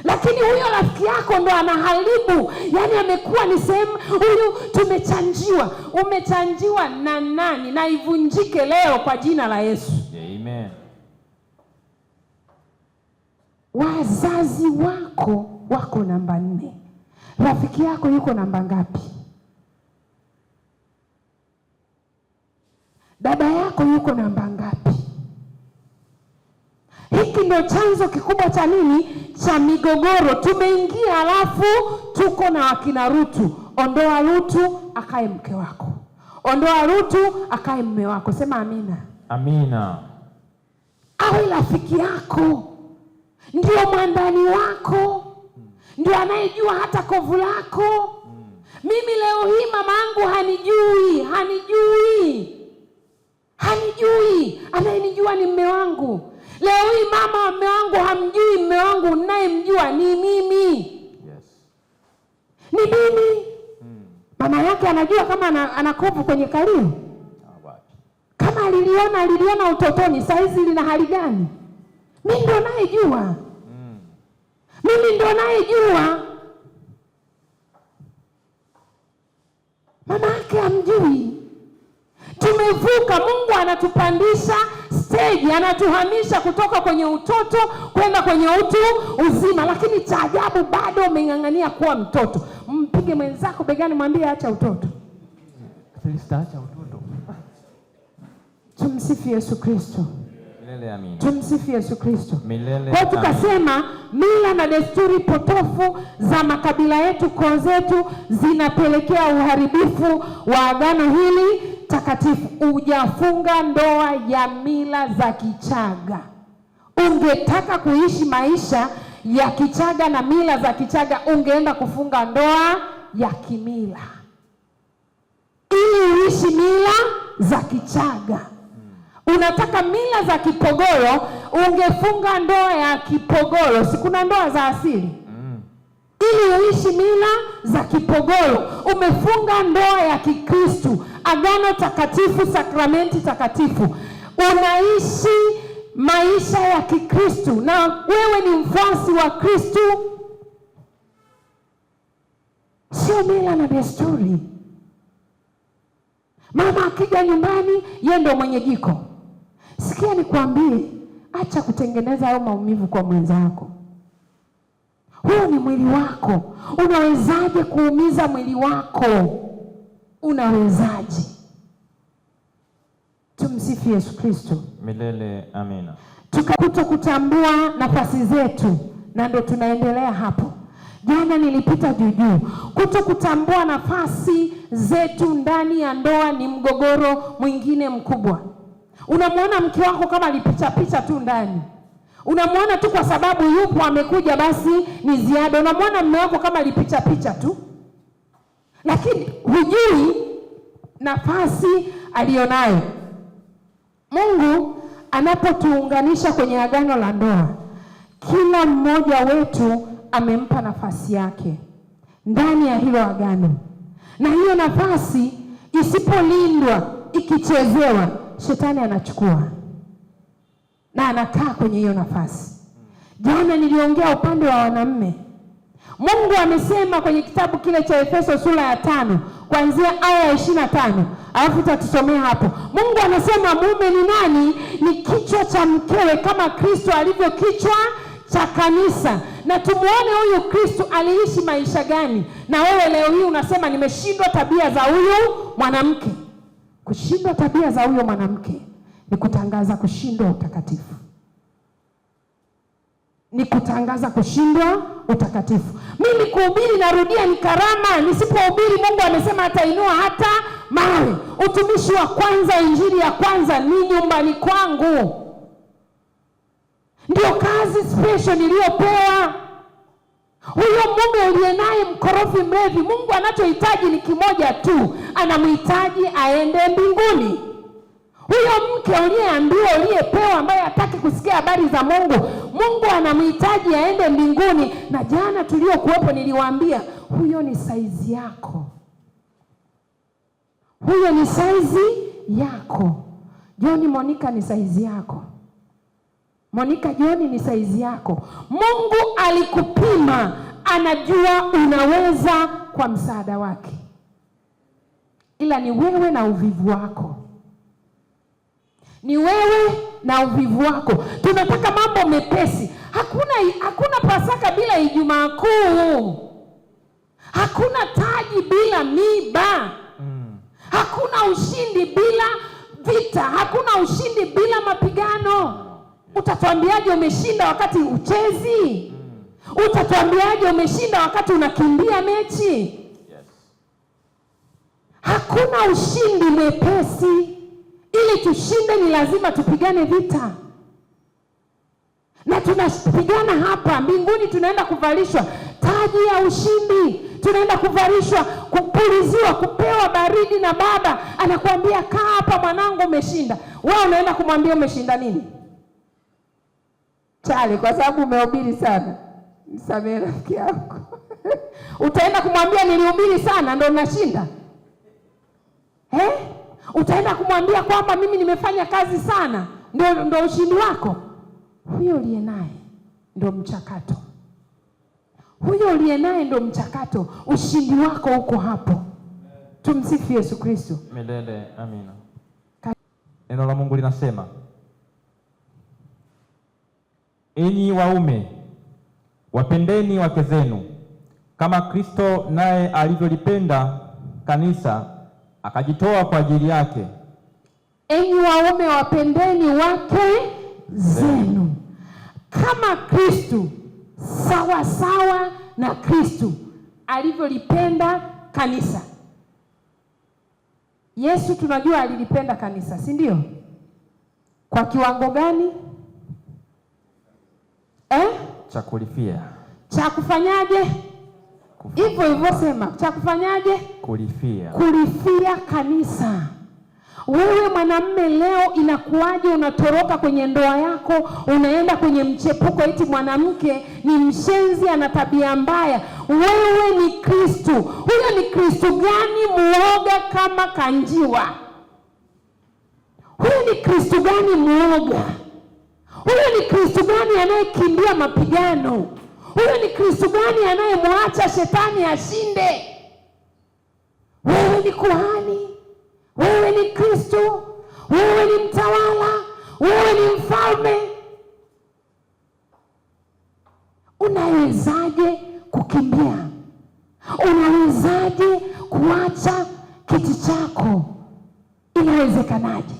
[SPEAKER 1] Lakini huyo rafiki yako ndo anaharibu. Yaani amekuwa ni sehemu, huyu tumechanjiwa. Umechanjiwa na nani? Na ivunjike leo kwa jina la Yesu.
[SPEAKER 3] Amen.
[SPEAKER 1] Wazazi wako namba 4. Rafiki yako yuko namba ngapi? Dada yako yuko namba ngapi? Hiki ndio chanzo kikubwa cha nini? Cha migogoro. Tumeingia alafu tuko na wakina Rutu. Ondoa Rutu akae mke wako. Ondoa Rutu akae mume wako. Sema amina.
[SPEAKER 3] Amina.
[SPEAKER 1] Awe rafiki yako, ndio mwandani wako, ndio anayejua hata kovu lako. Mimi leo hii mamangu hanijui. Anayenijua ni mume wangu. Leo hii mama wa mume wangu hamjui mume wangu, ninayemjua ni mimi.
[SPEAKER 3] Yes.
[SPEAKER 1] Ni mimi. Mama yake anajua kama ana kovu kwenye kalio. Kama aliliona utotoni, saizi lina hali gani? Mimi ndo nayejua. Mimi ndo nayejua. Mama yake hamjui. Tumevuka. Mungu anatupandisha stage, anatuhamisha kutoka kwenye utoto kwenda kwenye utu uzima, lakini cha ajabu bado umeng'ang'ania kuwa mtoto. Mpige mwenzako begani, mwambie acha utoto.
[SPEAKER 3] Acha utoto.
[SPEAKER 1] Tumsifu Yesu Kristo.
[SPEAKER 3] Milele amina.
[SPEAKER 1] Tumsifu Yesu Kristo.
[SPEAKER 3] Milele.
[SPEAKER 1] Kwa tukasema mila na desturi potofu za makabila yetu, koo zetu, zinapelekea uharibifu wa agano hili takatifu. Ujafunga ndoa ya mila za Kichaga. Ungetaka kuishi maisha ya Kichaga na mila za Kichaga, ungeenda kufunga ndoa ya kimila. Ili uishi mila za Kichaga. Unataka mila za Kipogoro, ungefunga ndoa ya Kipogoro. Si kuna ndoa za asili? Ili uishi mila za Kipogoro, umefunga ndoa ya Kikristu, agano takatifu, sakramenti takatifu. Unaishi maisha ya Kikristu na wewe ni mfuasi wa Kristu. Sio mila na desturi. Mama akija nyumbani, yeye ndio mwenye jiko. Sikia nikwambie, acha kutengeneza hayo maumivu kwa mwenzako. Huo ni mwili wako. Unawezaje kuumiza mwili wako? Unawezaje? Tumsifu Yesu Kristo.
[SPEAKER 3] Milele amina.
[SPEAKER 1] Kutambua nafasi zetu, na ndio tunaendelea hapo. Jana nilipita juu. Kutambua nafasi zetu ndani ya ndoa ni mgogoro mwingine mkubwa. Unamwona mke wako kama alipicha tu ndani. Unamwona tu kwa sababu yupo amekuja basi ni ziada. Unamwona mume wako kama alipicha tu. Lakini hujui nafasi alionayo. Mungu anapotuunganisha kwenye agano la ndoa, kila mmoja wetu amempa nafasi yake ndani ya hilo agano. Na hiyo nafasi isipolindwa, ikichezewa, shetani anachukua na anakaa kwenye hiyo nafasi. Jana niliongea upande wa wanaume. Mungu amesema kwenye kitabu kile cha Efeso sura ya 5 kuanzia aya ya 25. Alafu tatusomea hapo. Mungu anasema mume ni nani? Ni kichwa cha mkewe kama Kristo alivyo kichwa cha kanisa. Na tumuone huyu Kristo aliishi maisha gani. Na wewe leo hii unasema nimeshindwa tabia za huyu mwanamke. Kushindwa tabia za huyo mwanamke ni kutangaza kushindwa utakatifu. Ni kutangaza kushindwa utakatifu. Mimi kuhubiri, narudia, ni karama. Nisipohubiri, Mungu amesema atainua hata mawe. Utumishi wa kwanza, injili ya kwanza ni nyumbani kwangu. Ndio kazi special niliyopewa. Huyo mume uliye naye mkorofi, mlevi, Mungu anachohitaji ni kimoja tu, anamhitaji aende mbinguni. Huyo mke uliyeambiwa, uliyepewa, ambaye hataki kusikia habari za Mungu, Mungu anamhitaji aende mbinguni. Na jana tuliokuwepo niliwaambia, huyo ni saizi yako. Huyo ni saizi yako. John Monica ni saizi yako. Monica John ni saizi yako. Mungu alikupima, anajua unaweza kwa msaada wake. Ila ni wewe na uvivu wako. Ni wewe na uvivu wako. Tunataka mambo mepesi. Hakuna Pasaka bila Ijumaa Kuu. Hakuna taji bila miba. Hakuna ushindi bila vita. Hakuna ushindi bila mapigano. Utatuambiaje umeshinda wakati uchezi? Utatuambiaje umeshinda wakati unakimbia mechi? Hakuna ushindi mwepesi. Ili tushinde ni lazima tupigane vita. Na tunapigana hapa. Mbinguni tunaenda kuvalishwa taji ya ushindi. Tunaenda kuvalishwa, kupuliziwa, kupewa baridi, na Baba anakuambia kaa hapa mwanangu, umeshinda. Wewe unaenda kumwambia umeshinda nini? Chale, kwa sababu umehubiri sana. Nisamehe rafiki yako. Utaenda kumwambia nilihubiri sana ndio nashinda? Utaenda kumwambia kwamba mimi nimefanya kazi sana ndio ushindi wako? Huyo uliye naye ndio mchakato. Huyo uliye naye ndio mchakato. Ushindi wako uko hapo. Tumsifu Yesu Kristo.
[SPEAKER 3] Milele amina. Neno la Mungu linasema, enyi waume wapendeni wake zenu kama Kristo naye alivyolipenda kanisa akajitoa kwa ajili yake.
[SPEAKER 1] Enyi waume wapendeni wake zenu kama Kristo, sawa sawa na Kristo alivyolipenda kanisa. Yesu tunajua alilipenda kanisa, si ndio? Kwa kiwango gani?
[SPEAKER 3] Cha kulifia.
[SPEAKER 1] Cha kufanyaje? Hivyo sema, cha kufanyaje?
[SPEAKER 3] Kulifia.
[SPEAKER 1] Kulifia kanisa. Wewe mwanamume leo inakuwaje unatoroka kwenye ndoa yako, unaenda kwenye mchepuko eti mwanamke ni mshenzi, ana tabia mbaya? Wewe ni Kristo. Huyo ni Kristo gani muoga kama kanjiwa? Huyo ni Kristo gani muoga? Huyo ni Kristo gani anayekimbia mapigano? Huyo ni Kristo gani anayemwacha shetani ashinde? Wewe ni kuhani. Wewe ni Kristo. Wewe ni mtawala. Wewe ni mfalme. Unawezaje kukimbia? Unawezaje kuacha kiti chako? Inawezekanaje?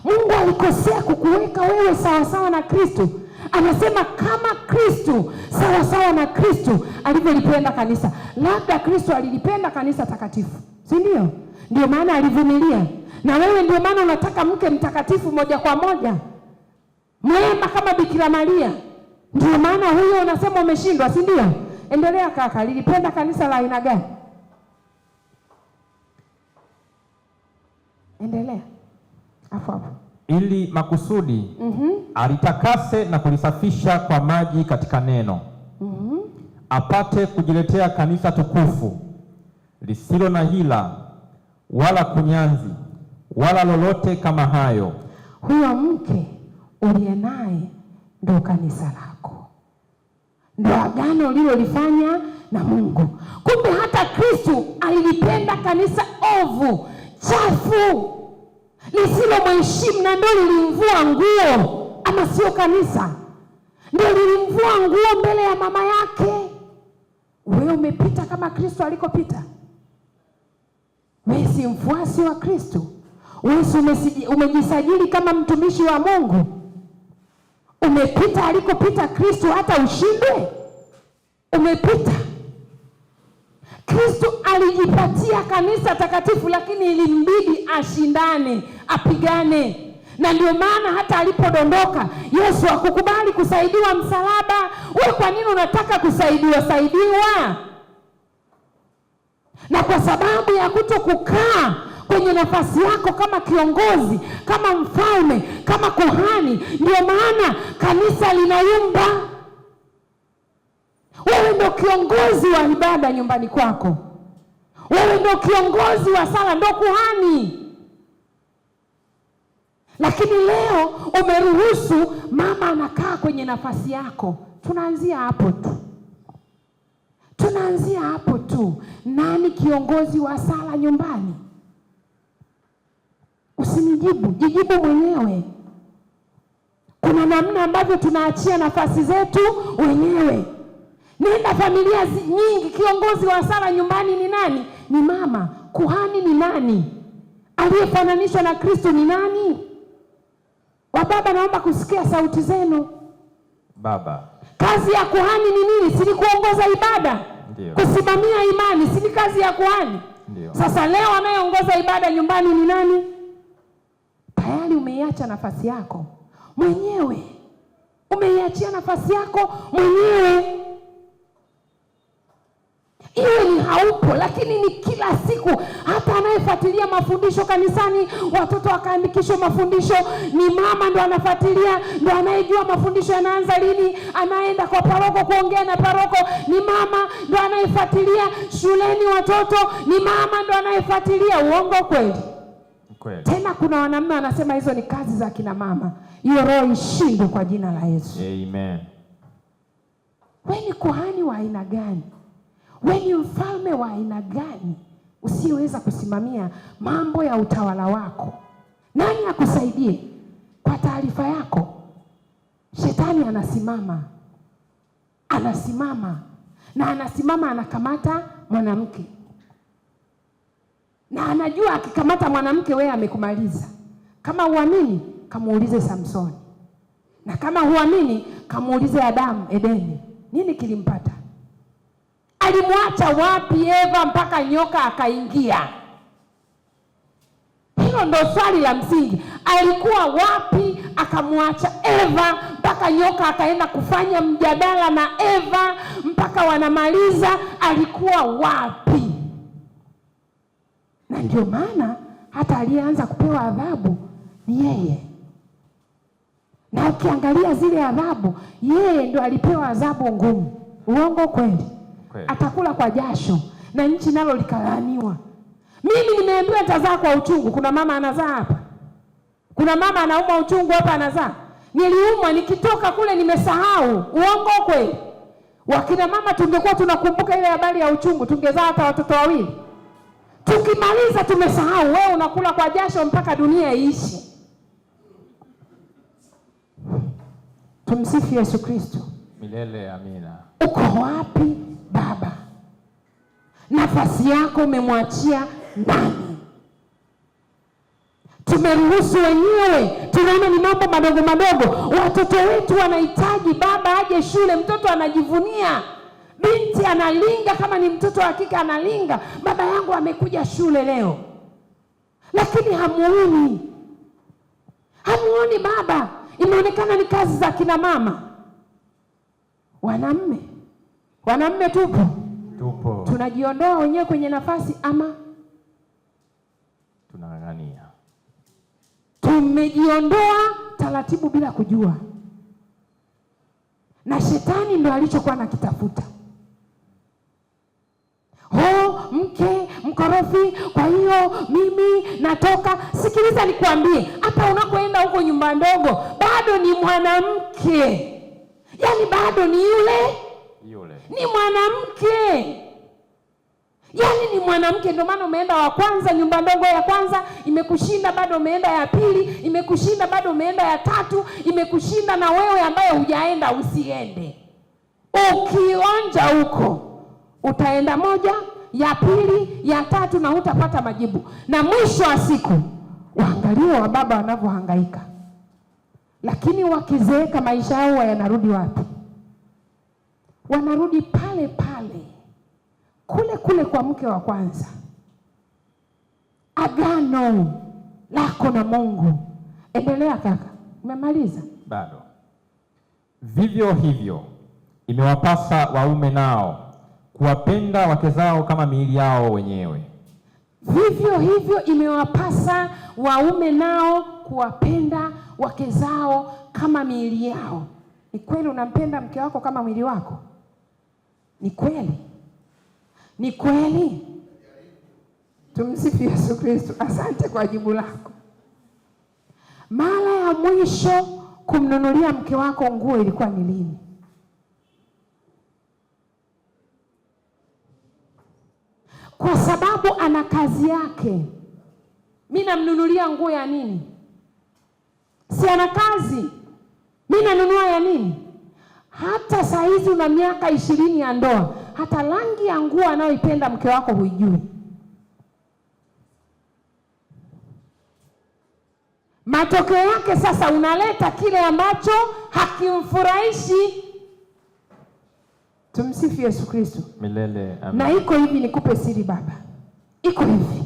[SPEAKER 1] Mungu alikosea kukuweka wewe sawa sawa na Kristo. Anasema kama Kristo, sawa sawa na Kristo alivyolipenda kanisa. Labda Kristo alilipenda kanisa takatifu, si ndio? Ndio maana alivumilia. Na wewe ndio maana unataka mke mtakatifu moja kwa moja, mwema kama Bikira Maria. Ndio maana huyo unasema umeshindwa, si ndio? Endelea kaka. Alilipenda kanisa la aina gani? Endelea. Hapo.
[SPEAKER 3] Ili makusudi alitakase na kulisafisha kwa maji katika neno, apate kujiletea kanisa tukufu lisilo na hila wala kunyanzi wala lolote kama hayo.
[SPEAKER 1] Huyo mke uliye naye ndio kanisa lako, ndio agano ulilolifanya na Mungu. Kumbe hata Kristo alilipenda kanisa ovu, chafu, lisilo mheshimu, na ndio lilimvua nguo. Ama sio kanisa ndio lilimvua nguo mbele ya mama yake? Wewe umepita kama Kristo alikopita? Wewe si mfuasi wa Kristo? Wewe umejisajili kama mtumishi wa Mungu? Umepita alikopita Kristo hata ushinde? Umepita. Kristo alijipatia kanisa takatifu, lakini ilimbidi ashindane, apigane. Na ndio maana hata alipodondoka Yesu hakukubali kusaidiwa msalaba. Wewe kwa nini unataka saidiwa? Na kwa sababu ya kutokukaa kwenye nafasi yako kama kiongozi, kama mfalme, kama kuhani, ndio maana kanisa linayumba. Wewe ndio kiongozi wa ibada nyumbani kwako. Wewe ndio kiongozi wa sala, ndio kuhani. Lakini leo umeruhusu mama anakaa kwenye nafasi yako. Tunaanzia hapo tu. Nani kiongozi wa sala nyumbani? Usinijibu, jijibu mwenyewe. Kuna namna ambavyo tunaachia nafasi zetu wenyewe. Nenda familia nyingi, kiongozi wa sala nyumbani ni nani? Ni mama. Kuhani ni nani? Aliyefananishwa na Kristo ni nani? Wababa, naomba kusikia sauti zenu.
[SPEAKER 3] Baba,
[SPEAKER 1] kazi ya kuhani ni nini? Si kuongoza ibada?
[SPEAKER 3] Ndiyo.
[SPEAKER 1] Kusimamia imani, si kazi ya kuhani?
[SPEAKER 3] Ndiyo.
[SPEAKER 1] Sasa leo anayeongoza ibada nyumbani ni nani? Tayari umeiacha nafasi yako mwenyewe. Umeiachia nafasi yako mwenyewe. Iwe ni haupo, lakini ni kila siku. Hata anayefuatilia mafundisho kanisani, watoto wakaandikishwa mafundisho, ni mama ndo anafuatilia, ndo anayejua mafundisho yanaanza lini. Anaenda kwa paroko kuongea na paroko, ni mama ndo anayefuatilia. Shuleni watoto, ni mama ndo anayefuatilia. Uongo kweli?
[SPEAKER 3] Kweli.
[SPEAKER 1] Tena kuna wanaume wanasema hizo ni kazi za kina mama. Hiyo roho ishindwe kwa jina la Yesu.
[SPEAKER 3] Amen.
[SPEAKER 1] Wewe ni kuhani wa aina gani? Wewe ni mfalme wa aina gani usiyeweza kusimamia mambo ya utawala wako? Nani akusaidie? Kwa taarifa yako, shetani anasimama na anasimama, anakamata mwanamke, na anajua akikamata mwanamke wewe amekumaliza. Kama huamini, kamuulize Samsoni, na kama huamini, kamuulize Adamu Edeni. Nini kilimpata? Alimwacha wapi Eva mpaka nyoka akaingia? Hilo ndo swali la msingi. Alikuwa wapi akamwacha Eva mpaka nyoka akaenda kufanya mjadala na Eva mpaka wanamaliza? Alikuwa wapi? Na ndio maana hata aliyeanza kupewa adhabu ni yeye. Na ukiangalia zile adhabu, yeye ndo alipewa adhabu ngumu. Uongo kweli? Atakula kwa jasho na nchi nalo likalaaniwa. Mimi nimeambiwa nitazaa kwa uchungu. Kuna mama anazaa hapa? Kuna mama anauma uchungu hapa anazaa? Niliumwa nikitoka kule nimesahau. Uongo kweli? Wakina mama tungekuwa tunakumbuka ile habari ya uchungu, tungezaa hata watoto wawili. Tukimaliza tumesahau. Wewe unakula kwa jasho mpaka dunia iishi. Tumsifu Yesu Kristo.
[SPEAKER 3] Milele amina.
[SPEAKER 1] Uko wapi baba? Nafasi yako umemwachia nani? Tumeruhusu wenyewe, tunaona ni mambo madogo. Watoto wetu wanahitaji baba aje shule, mtoto anajivunia. Binti analinga, kama ni mtoto wa kike analinga, baba yangu amekuja shule leo. Lakini hamuoni baba. Inaonekana ni kazi za kina mama. Wanamme tupo. Tunajiondoa wenyewe kwenye nafasi ama
[SPEAKER 3] tunang'ang'ania?
[SPEAKER 1] Tumejiondoa taratibu bila kujua. Na shetani ndo alichokuwa nakitafuta. Mke mkorofi, kwa hiyo mimi natoka. Sikiliza nikwambie, hata unakoenda huko nyumba ndogo bado ni mwanamke. Yaani bado ni yule ni mwanamke. Yaani ni mwanamke. Ndio maana umeenda wa kwanza, nyumba ndogo ya kwanza imekushinda, bado umeenda ya pili imekushinda, bado umeenda ya tatu imekushinda, na wewe ambaye hujaenda usiende. Ukionja huko utaenda moja, ya pili, ya tatu, na hutapata majibu. Na mwisho wa siku waangalie wa baba wanavyohangaika. Lakini wakizeeka maisha yao yanarudi wapi? Wanarudi pale kule kwa mke wa kwanza. Agano lako na Mungu Endelea kaka. Umemaliza?
[SPEAKER 3] Bado. Vivyo hivyo imewapasa waume nao kuwapenda wake zao kama miili yao wenyewe.
[SPEAKER 1] Vivyo hivyo imewapasa waume nao kuwapenda wake zao kama miili yao. Ni kweli unampenda mke wako kama mwili wako? Ni kweli? Ni kweli? Tumsifu Yesu Kristo. Asante kwa jibu lako. Mara ya mwisho kumnunulia mke wako nguo ilikuwa ni lini? Kwa sababu ana kazi yake. Mimi namnunulia nguo ya nini? Si ana kazi. Mimi nanunua ya nini? Hata saa hizi una miaka 20 ya ndoa, hata rangi ya nguo anayoipenda mke wako huijui. Matokeo yake sasa unaleta kile ambacho hakimfurahishi. Tumsifu Yesu Kristo.
[SPEAKER 3] Milele amen.
[SPEAKER 1] Na iko hivi, nikupe siri baba. Iko hivi.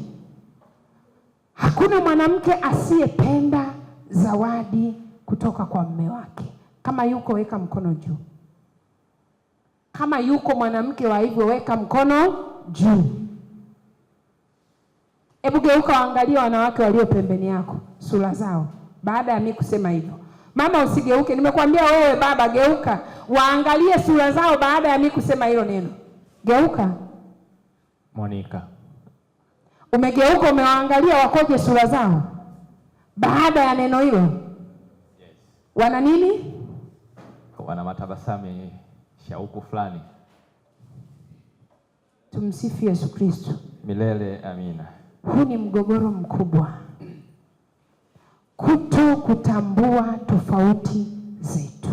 [SPEAKER 1] Hakuna mwanamke asiyependa zawadi kutoka kwa mume wake. Kama yuko weka mkono juu. Kama yuko mwanamke wa hivyo weka mkono juu. Hebu geuka waangalie wanawake walio pembeni yako, sura zao. Baada ya mimi kusema hivyo. Mama usigeuke, nimekwambia wewe baba geuka. Waangalie sura zao baada ya mimi kusema hilo neno. Geuka.
[SPEAKER 3] Monica.
[SPEAKER 1] Umegeuka, umewaangalia wakoje sura zao baada ya neno hilo? Yes. Wana nini?
[SPEAKER 3] Wana matabasamu shauku fulani.
[SPEAKER 1] Tumsifu Yesu Kristo.
[SPEAKER 3] Milele amina.
[SPEAKER 1] Huu ni mgogoro mkubwa. Kuto kutambua tofauti zetu.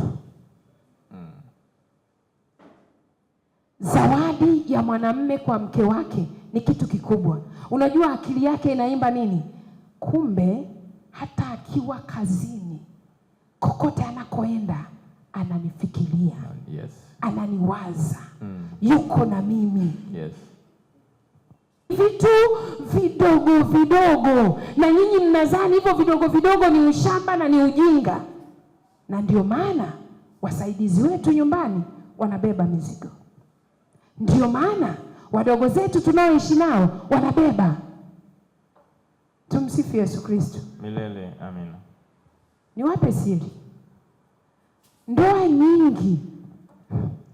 [SPEAKER 1] Zawadi ya mwanamume kwa mke wake ni kitu kikubwa. Unajua akili yake inaimba nini? Kumbe hata akiwa kazini, kokote anakoenda ananifikiria.
[SPEAKER 3] Yes.
[SPEAKER 1] Ananiwaza. Yuko na mimi.
[SPEAKER 3] Yes.
[SPEAKER 1] Vitu vidogo vidogo, na nyinyi mnadhani hivyo vidogo vidogo ni ushamba na ni ujinga. Na ndio maana wasaidizi wetu nyumbani wanabeba mizigo. Ndio maana wadogo zetu tunaoishi nao wanabeba. Tumsifu Yesu Kristo.
[SPEAKER 3] Milele amina.
[SPEAKER 1] Niwape siri. Ndoa nyingi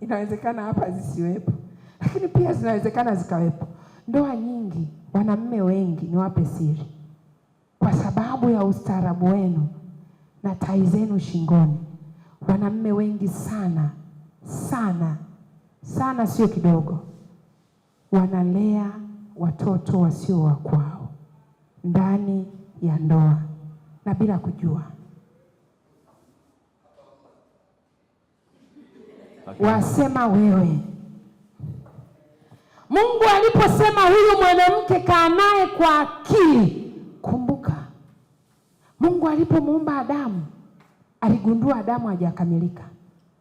[SPEAKER 1] inawezekana hapa zisiwepo, lakini pia zinawezekana zikawepo. Ndoa nyingi, wanamume wengi, niwape siri, kwa sababu ya ustaarabu wenu na tai zenu shingoni, wanamume wengi sana sana, sio kidogo, wanalea watoto wasio wa kwao ndani ya ndoa na bila kujua. Wasema wewe. Mungu aliposema huyu mwanamke kaa naye kwa akili, kumbuka Mungu alipomuumba Adamu aligundua Adamu hajakamilika,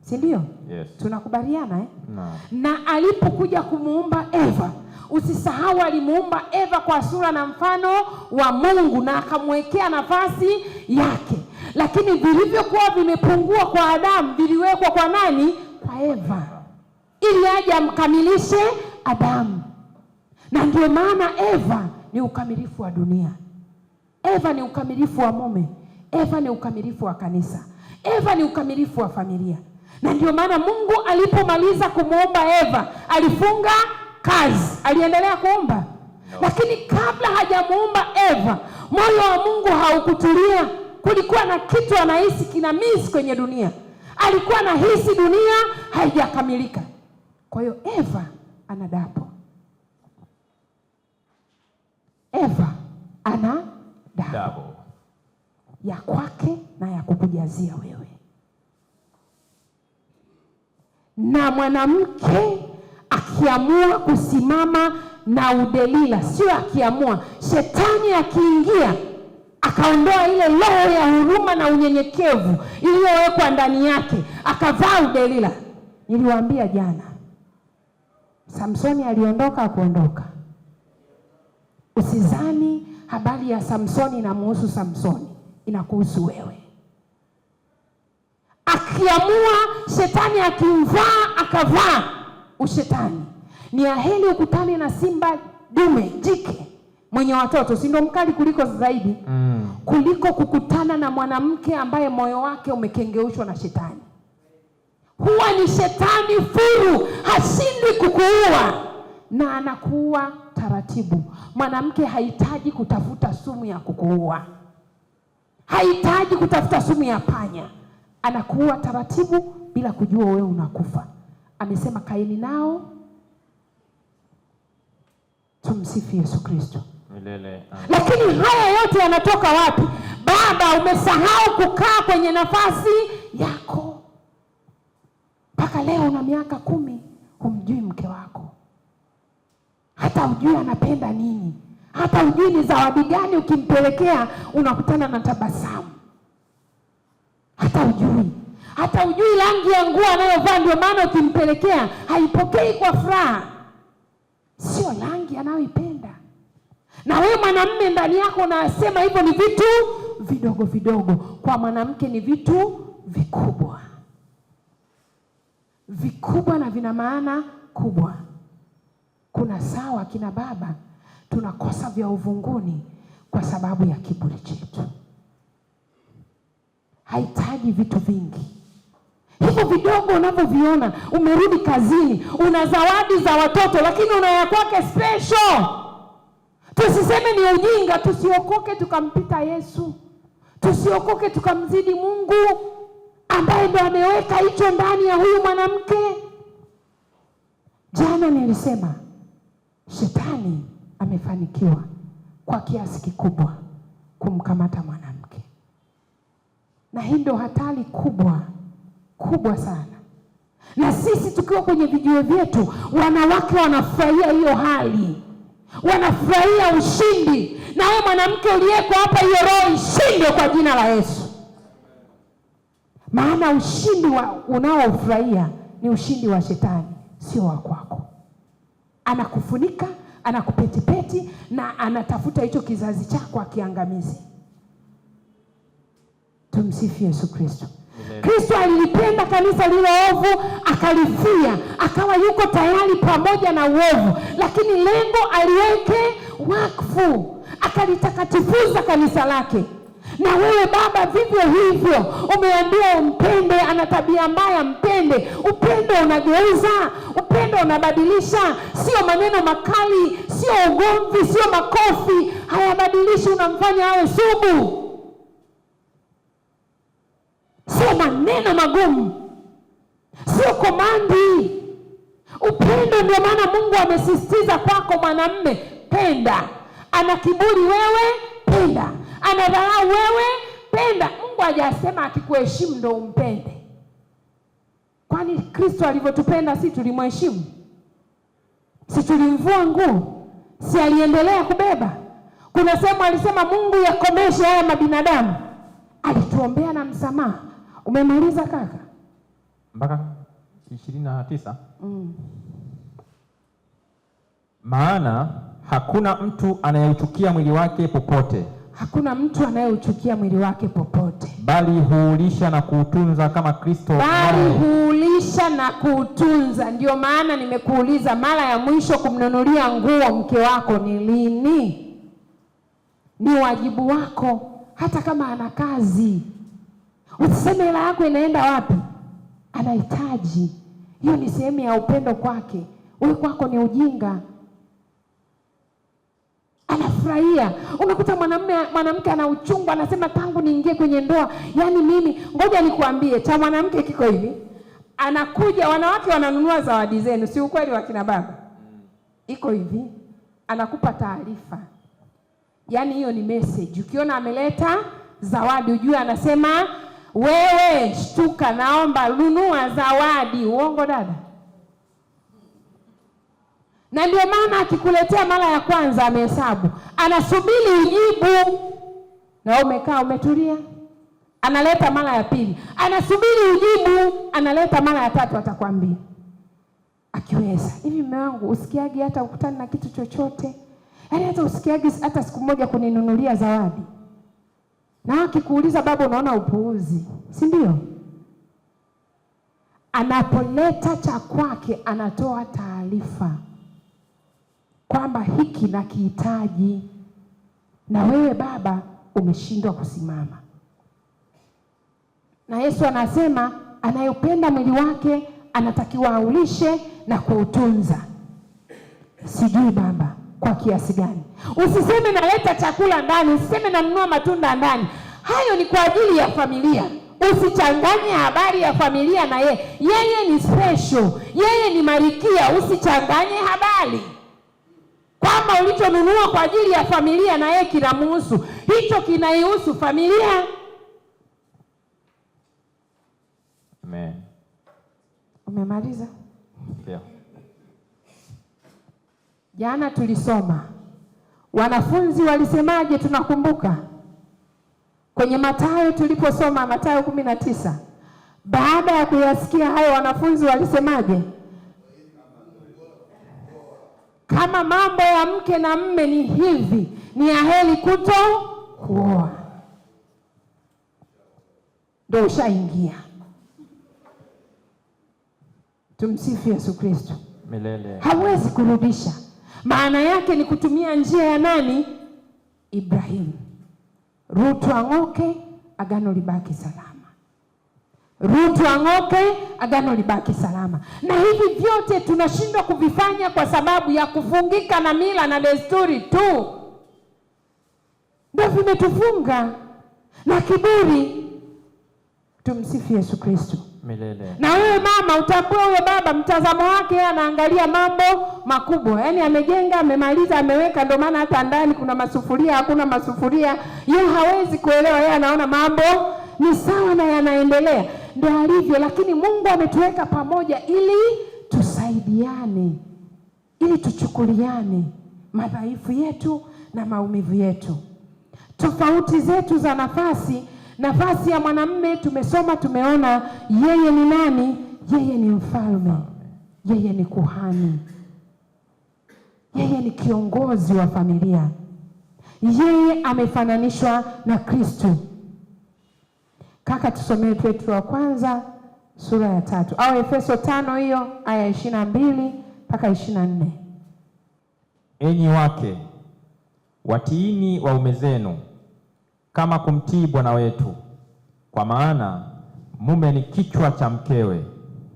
[SPEAKER 1] si ndio?
[SPEAKER 3] Yes.
[SPEAKER 1] Tunakubaliana
[SPEAKER 3] No.
[SPEAKER 1] Na alipokuja kumuumba Eva, usisahau alimuumba Eva kwa sura na mfano wa Mungu na akamwekea nafasi yake. Lakini vilivyokuwa vimepungua kwa Adamu viliwekwa kwa nani? Kwa Eva, ili aje amkamilishe Adamu. Na ndio maana Eva ni ukamilifu wa dunia. Eva ni ukamilifu wa mume. Eva ni ukamilifu wa kanisa. Eva ni ukamilifu wa familia. Na ndio maana Mungu alipomaliza kumuumba Eva, alifunga kazi. Aliendelea kuumba. No. Lakini kabla hajamuumba Eva, moyo wa Mungu haukutulia. Kulikuwa na kitu anahisi kina miss kwenye dunia. Alikuwa anahisi dunia haijakamilika. Kwa hiyo Eva ana dapo. Eva ana dapo ya kwake na ya kukujazia wewe. Na mwanamke akiamua kusimama na udelila, sio akiamua, shetani akiingia akaondoa ile roho ya huruma na unyenyekevu iliyowekwa ndani yake, akavaa udelila. Niliwaambia jana, Samsoni aliondoka kuondoka. Usizani habari ya Samsoni inamhusu Samsoni, inakuhusu wewe. Akiamua shetani akimvaa akavaa ushetani, ni aheri ukutane na simba dume jike mwenye watoto, si ndio mkali kuliko zaidi kuliko kukutana na mwanamke ambaye moyo wake umekengeushwa na shetani. Huwa ni shetani furu, hashindwi kukuua na anakuua taratibu. Mwanamke hahitaji kutafuta sumu ya kukuua, hahitaji kutafuta sumu ya panya, anakuua taratibu bila kujua wewe unakufa. Amesema kaeni nao. Tumsifu Yesu Kristo milele. Lakini haya yote yanatoka wapi? Baba, umesahau kukaa kwenye nafasi yako. Mpaka leo una miaka 10 humjui mke wako, hata hujui anapenda nini, hata hujui ni zawadi gani ukimpelekea unakutana na tabasamu, hata hujui rangi ya nguo anayovaa, ndio maana ukimpelekea haipokei kwa furaha. Sio rangi anayoipenda. Na wewe mwanamume ndani yako unasema hivyo ni vitu vidogo vidogo, kwa mwanamke ni vitu vikubwa vikubwa na vina maana kubwa. Kuna sawa kina baba tunakosa vya uvunguni kwa sababu ya kiburi chetu. Hahitaji vitu vingi. Hivyo vidogo unavyoviona, umerudi kazini, una zawadi za watoto lakini una ya kwake special. Tusiseme ni ujinga, tusiokoke tukampita Yesu. Tusiokoke tukamzidi Mungu ambaye ndo ameweka hicho ndani ya huyu mwanamke. Jana nilisema shetani amefanikiwa kwa kiasi kikubwa kumkamata mwanamke. Na hii ndo hatari kubwa sana. Na sisi tukiwa kwenye vijiwe vyetu, wanawake wanafurahia hiyo hali, wanafurahia ushindi. Na wewe mwanamke uliyeko hapa, hiyo roho ishinde kwa jina la Yesu. Maana ushindi unaofurahia ni ushindi wa shetani, sio wa kwako. Anakufunika, anakupetipeti na anatafuta hicho kizazi chako akiangamizi. Tumsifu Yesu Kristo. Kristo alilipenda kanisa lile ovu, akalifia, akawa yuko tayari pamoja na uovu, lakini lengo aliweke wakfu, akalitakatifuza kanisa lake. Na wewe baba vivyo hivyo, umeambiwa umpende, ana tabia mbaya mpende. Upendo unageuza, upendo unabadilisha, sio maneno makali, sio ugomvi, sio makofi, hayabadilishi, unamfanya awe sugu. Sio maneno magumu, sio komandi. Upendo, ndio maana Mungu amesisitiza kwako mwanamume, penda. Ana kiburi wewe, penda. Anadharau wewe, penda. Mungu hajasema akikuheshimu ndo umpende. Kwani Kristo alivyotupenda si tulimheshimu? Si tulimvua nguo? Si aliendelea kubeba? Kuna sehemu alisema Mungu yakomeshe haya mabinadamu. Alituombea na msamaha. Umemaliza kaka?
[SPEAKER 3] Mpaka 29. Maana hakuna mtu anayeuchukia mwili wake popote.
[SPEAKER 1] Hakuna mtu anayeuchukia mwili wake popote,
[SPEAKER 3] bali huulisha na kuutunza kama Kristo.
[SPEAKER 1] Bali huulisha na kuutunza. Ndio maana nimekuuliza mara ya mwisho kumnunulia nguo mke wako ni lini? Ni wajibu wako, hata kama ana kazi. Usiseme hela yako inaenda wapi? Anahitaji. Hiyo ni sehemu ya upendo kwake. Wewe kwako ni ujinga. Anafurahia. Unakuta mwanamke ana uchungu, anasema tangu niingie kwenye ndoa, yani mimi, ngoja nikuambie, cha mwanamke kiko hivi. Anakuja, wanawake wananunua zawadi zenu, si ukweli wa kina baba? Iko hivi, anakupa taarifa. Yani hiyo ni message. Ukiona ameleta zawadi ujue anasema wewe shtuka, naomba nunua zawadi. Uongo dada? Na ndio maana akikuletea mara ya kwanza amehesabu, anasubiri ujibu, na umekaa umetulia. Analeta mara ya pili, anasubiri ujibu, analeta mara ya tatu, atakwambia akiweza, hivi mume wangu usikiagi hata ukutani na kitu chochote? Yaani hata usikiagi hata siku moja kuninunulia zawadi? Na akikuuliza baba, unaona upuuzi, si ndio? Anapoleta cha kwake anatoa taarifa kwamba hiki nakihitaji, na wewe baba umeshindwa kusimama. Na Yesu anasema anayependa mwili wake anatakiwa aulishe na kuutunza. Sijui baba kwa kiasi gani. Usiseme naleta chakula ndani, usiseme nanunua matunda ndani. Hayo ni kwa ajili ya familia. Usichanganye habari ya familia na yeye. Yeye ni special, yeye ni Marikia. Usichanganye habari kwamba ulichonunua kwa ajili ya familia na yeye kinamhusu. Hicho kinaihusu familia.
[SPEAKER 3] Amen.
[SPEAKER 1] Umemaliza?
[SPEAKER 3] Ndio.
[SPEAKER 1] Jana tulisoma wanafunzi walisemaje, tunakumbuka kwenye Mathayo tuliposoma Mathayo 19. Baada ya kuyasikia hayo wanafunzi walisemaje? Kama mambo ya mke na mme ni hivi, ni aheri kuto kuoa. Ndio ushaingia. Tumsifu Yesu Kristo.
[SPEAKER 3] Milele.
[SPEAKER 1] Hawezi kurudisha. Maana yake ni kutumia njia ya nani? Ibrahimu. Rutu ang'oke, agano libaki salama. Rutu ang'oke, agano libaki salama. Na hivi vyote tunashindwa kuvifanya kwa sababu ya kufungika na mila na desturi tu. Ndio vimetufunga na kiburi. Tumsifu Yesu Kristo.
[SPEAKER 3] Milele.
[SPEAKER 1] Na wewe mama utakuwa wewe baba, mtazamo wake anaangalia mambo makubwa. Yaani amejenga, amemaliza, ameweka, ndio maana hata ndani kuna masufuria, hakuna masufuria. Yeye hawezi kuelewa, yeye anaona mambo ni sawa na yanaendelea. Ndio alivyo, lakini Mungu ametuweka pamoja ili tusaidiane. Ili tuchukuliane madhaifu yetu na maumivu yetu. Tofauti zetu za nafasi. Nafasi ya mwanamume tumesoma, tumeona yeye ni nani? Yeye ni mfalme. Yeye ni kuhani. Yeye ni kiongozi wa familia. Yeye amefananishwa na Kristo. Kaka, tusomee Petro wa kwanza sura ya 3 au Efeso 5 hiyo aya 22 mpaka 24.
[SPEAKER 3] Enyi wake, watiini waume zenu kama kumtii Bwana wetu, kwa maana mume ni kichwa cha mkewe,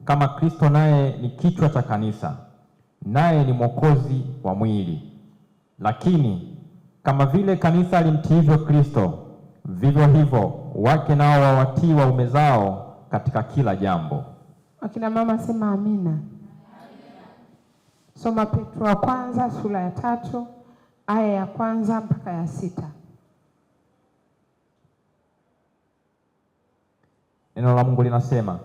[SPEAKER 3] kama Kristo naye ni kichwa cha kanisa, naye ni mwokozi wa mwili. Lakini kama vile kanisa limtiivyo Kristo, vivyo hivyo wake nao wawatii waume zao katika kila jambo.
[SPEAKER 1] Akina mama sema amina. Soma Petro wa kwanza sura ya 3 aya ya 1 mpaka ya 6.
[SPEAKER 3] Neno la Mungu linasema,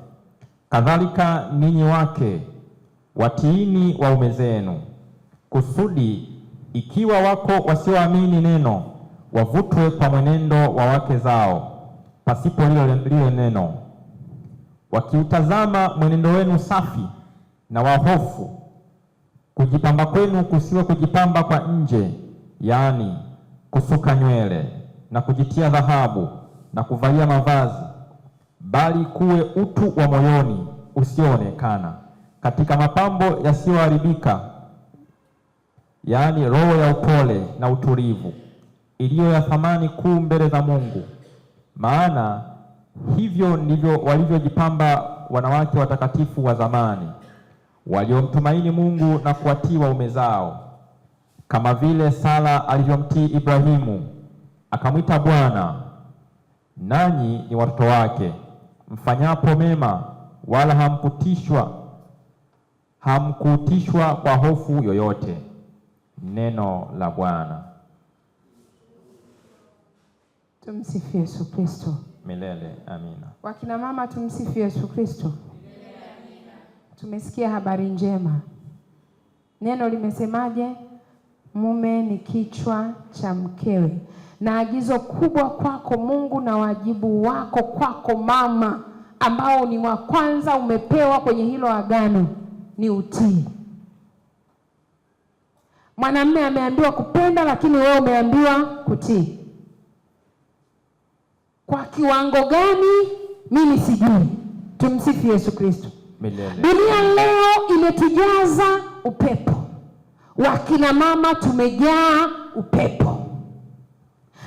[SPEAKER 3] kadhalika ninyi wake watiini waume zenu, kusudi ikiwa wako wasioamini neno, wavutwe kwa mwenendo wa wake zao pasipo lile neno, wakiutazama mwenendo wenu safi na wa hofu. Kujipamba kwenu kusiwe kujipamba kwa nje, yaani kusuka nywele na kujitia dhahabu na kuvalia mavazi, bali kuwe utu wa moyoni usioonekana, katika mapambo yasiyoharibika, yaani roho ya upole na utulivu, iliyo ya thamani kuu mbele za Mungu. Maana hivyo ndivyo walivyojipamba wanawake watakatifu wa zamani, waliomtumaini Mungu na kuwatii waume zao, kama vile Sara alivyomtii Ibrahimu, akamwita Bwana. Nanyi ni watoto wake, mfanyapo mema, wala hamkutishwa kwa hofu yoyote. Neno la Bwana.
[SPEAKER 1] Tumsifu Yesu Kristo.
[SPEAKER 3] Milele amina.
[SPEAKER 1] Wakina mama tumsifu Yesu Kristo. Tumesikia habari njema. Neno limesemaje? Mume ni kichwa cha mkewe. Na agizo kubwa kwako Mungu na wajibu wako kwako mama, ambao ni wa kwanza umepewa kwenye hilo agano, ni utii. Mwanamume ameambiwa kupenda, lakini wewe umeambiwa kutii. Kwa kiwango gani mimi sijui. Tumsifu Yesu Kristo.
[SPEAKER 3] Milele.
[SPEAKER 1] Dunia leo imetujaza upepo. Wakina mama tumejaa upepo.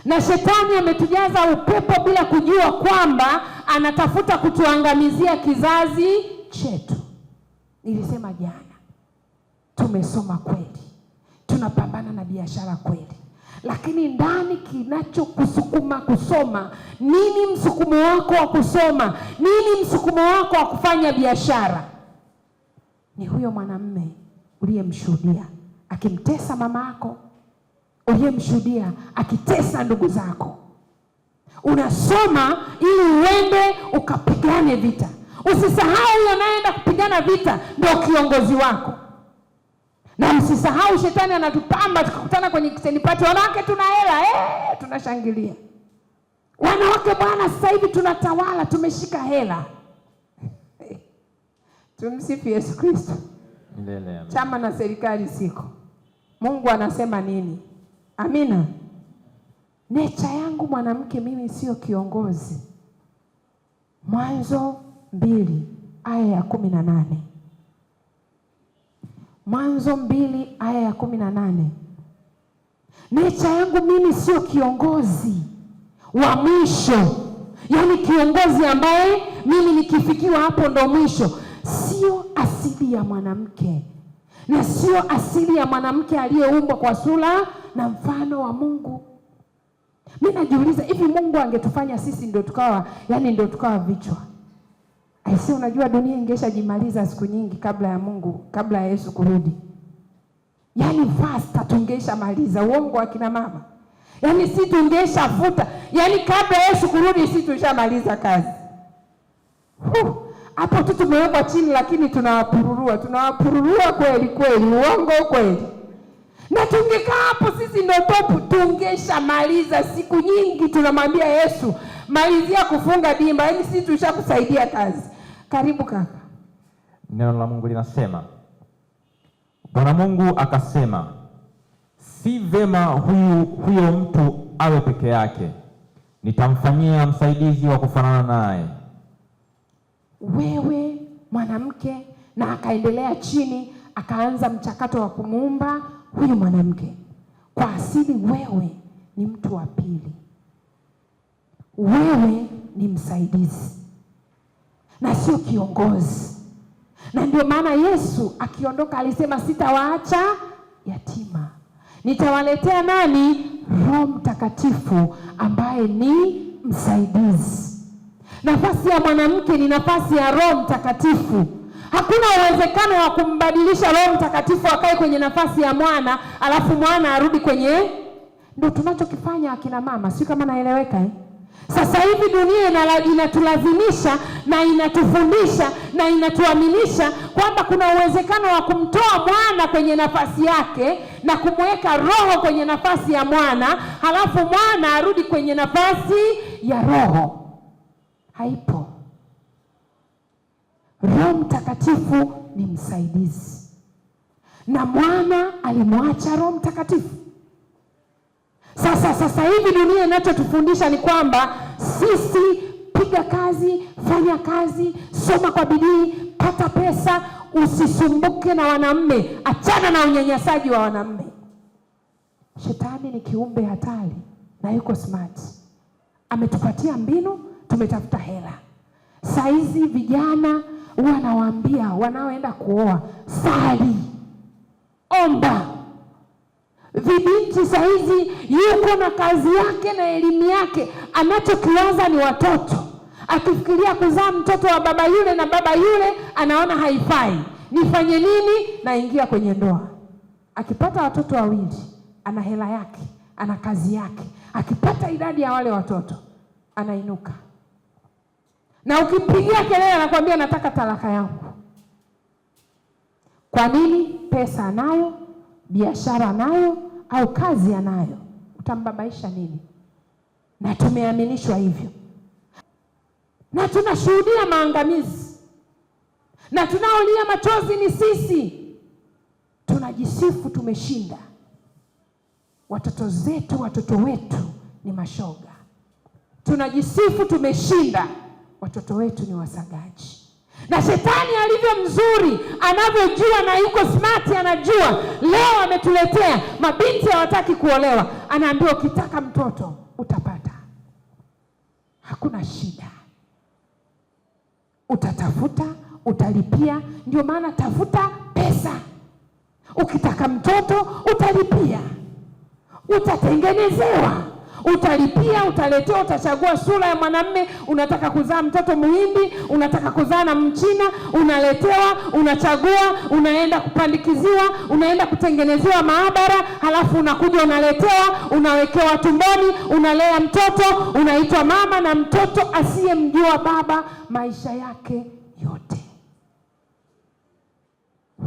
[SPEAKER 1] Na shetani ametujaza upepo bila kujua kwamba anatafuta kutuangamizia kizazi chetu. Nilisema jana, tumesoma kweli, tunapambana na biashara kweli, lakini ndani kinachokusukuma kusoma nini? Msukumo wako wa kusoma nini? Msukumo wako wa kufanya biashara ni huyo mwanamume uliyemshuhudia akimtesa mama yako, uliyemshuhudia akitesa ndugu zako. Unasoma ili uende ukapigane vita. Usisahau huyo anaenda kupigana vita ndio kiongozi wako. Na msisahau shetani anatupamba, tukakutana kwenye kitchen party, wanawake tuna hela, tunashangilia. Wanawake bwana sasa hivi tunatawala, tumeshika hela. Tumsifu Yesu Kristo.
[SPEAKER 3] Milele.
[SPEAKER 1] Chama na serikali siko. Mungu anasema nini? Amina. Nature yangu mwanamke mimi sio kiongozi. Mwanzo 2:18. Mwanzo 2:18. Nature yangu mimi sio kiongozi wa mwisho. Yaani kiongozi ambaye mimi nikifikiwa hapo ndo mwisho. Sio asili ya mwanamke. Na sio asili ya mwanamke aliyeumbwa kwa sura na mfano wa Mungu. Mimi najiuliza, hivi Mungu angetufanya sisi ndio tukawa, yani ndio tukawa vichwa? Aisi, unajua dunia ingeshajimaliza siku nyingi kabla ya Mungu, kabla ya Yesu kurudi. Yani fasta tungesha maliza. Uongo akina mama. Yani si tungesha futa. Yani kabla ya Yesu kurudi si tushamaliza kazi. Hapo tu tumewekwa chini, lakini tunawapururua kweli kweli, uongo kweli. Na tungekaa hapo sisi ndio topu, tungeshamaliza siku nyingi. Tunamwambia Yesu, malizia kufunga dimba, yani sisi tushakusaidia kazi. Karibu kaka.
[SPEAKER 3] Neno la Mungu linasema, Bwana Mungu akasema, si vema huyo mtu awe peke yake, nitamfanyia msaidizi wa kufanana naye.
[SPEAKER 1] Wewe mwanamke, na akaendelea chini, akaanza mchakato wa kumuumba huyu mwanamke. Kwa asili wewe ni mtu wa pili. Wewe ni msaidizi na sio kiongozi. Na ndio maana Yesu akiondoka alisema, sitawaacha yatima, nitawaletea nani? Roho Mtakatifu ambaye ni msaidizi. Nafasi ya mwanamke ni nafasi ya Roho Mtakatifu. Hakuna uwezekano wa kumbadilisha Roho Mtakatifu akae kwenye nafasi ya mwana, alafu mwana arudi kwenye. Ndio tunachokifanya akina mama, sio kama naeleweka Sasa hivi dunia inatulazimisha na inatufundisha na inatuaminisha kwamba kuna uwezekano wa kumtoa mwana kwenye nafasi yake na kumweka roho kwenye nafasi ya mwana, halafu mwana arudi kwenye nafasi ya roho. Haipo. Roho Mtakatifu ni msaidizi. Na mwana alimwacha Roho Mtakatifu. Sasa hivi dunia inachotufundisha ni kwamba sisi piga kazi, fanya kazi, soma kwa bidii, pata pesa, usisumbuke na wanaume, achana na unyanyasaji wa wanaume. Shetani ni kiumbe hatari na yuko smart. Ametupatia mbinu, tumetafuta hela. Saizi vijana wanawaambia wanaoenda kuoa, sali, omba. Vibinti saizi yuko na kazi yake na elimu yake, anachokiwaza ni watoto. Akifikiria kuzaa mtoto wa baba yule na baba yule, anaona haifai. Nifanye nini? Naingia kwenye ndoa. Akipata watoto wawili, ana hela yake, ana kazi yake. Akipata idadi ya wale watoto, anainuka. Na ukimpigia kelele anakuambia nataka talaka yangu. Kwa nini? Pesa anayo, biashara anayo, au kazi anayo. Utambabaisha nini? Na tumeaminishwa hivyo. Na tunashuhudia maangamizi. Na tunaolia machozi ni sisi. Tunajisifu tumeshinda. Watoto zetu, watoto wetu ni mashoga. tunajisifu tumeshinda. Watoto wetu ni wasagaji. Na shetani alivyo mzuri, anavyojua na yuko smart, anajua. Leo ametuletea mabinti hawataki kuolewa. Anaambiwa ukitaka mtoto utapata. Hakuna shida. Utatafuta, utalipia. Ndio maana tafuta pesa. Ukitaka mtoto utalipia. Utatengenezewa. Utalipia, utaletewa, utachagua sura ya mwanamume. Unataka kuzaa mtoto Muhindi, unataka kuzaa na Mchina, unaletewa, unachagua, unaenda kupandikiziwa, unaenda kutengenezewa maabara, halafu unakuja unaletewa, unawekewa tumboni, unalea mtoto, unaitwa mama, na mtoto asiyemjua baba maisha yake yote.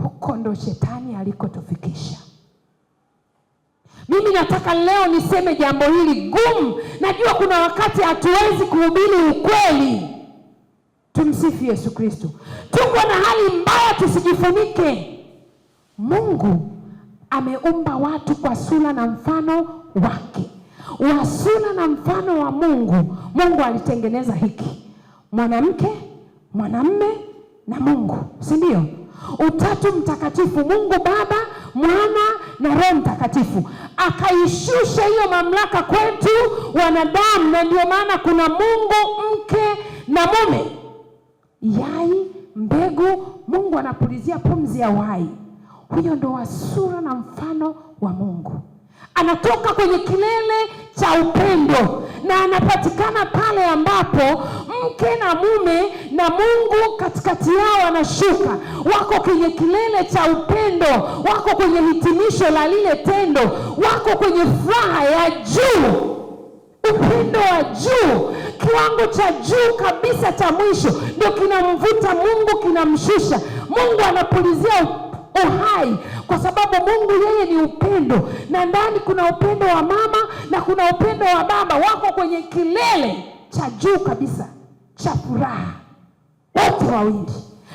[SPEAKER 1] Huko ndo shetani alikotufikisha. Mimi nataka leo niseme jambo hili gumu. Najua kuna wakati hatuwezi kuhubiri ukweli. Tumsifu Yesu Kristo. Tuko na hali mbaya, tusijifunike. Mungu ameumba watu kwa sura na mfano wake. Wa sura na mfano wa Mungu. Mungu alitengeneza hiki: mwanamke, mwanamume na Mungu, si ndio? Utatu mtakatifu, Mungu Baba, Mwana na Roho Mtakatifu. Akaishusha hiyo mamlaka kwetu wanadamu, na ndio maana kuna Mungu mke na mume. Yai, mbegu, Mungu anapulizia pumzi ya uhai. Huyo ndo wa sura na mfano wa Mungu. Anatoka kwenye kilele cha upendo na anapatikana pale ambapo mke na mume na Mungu katikati yao anashuka. Wako kwenye kilele cha upendo, wako kwenye hitimisho la lile tendo, wako kwenye furaha ya juu, upendo wa juu, kiwango cha juu kabisa cha mwisho. Ndio kinamvuta Mungu, kinamshusha Mungu. Anapulizia uhai kwa sababu Mungu yeye ni upendo, na ndani kuna upendo wa mama na kuna upendo wa baba. Wako kwenye kilele cha juu kabisa cha furaha wote wawili,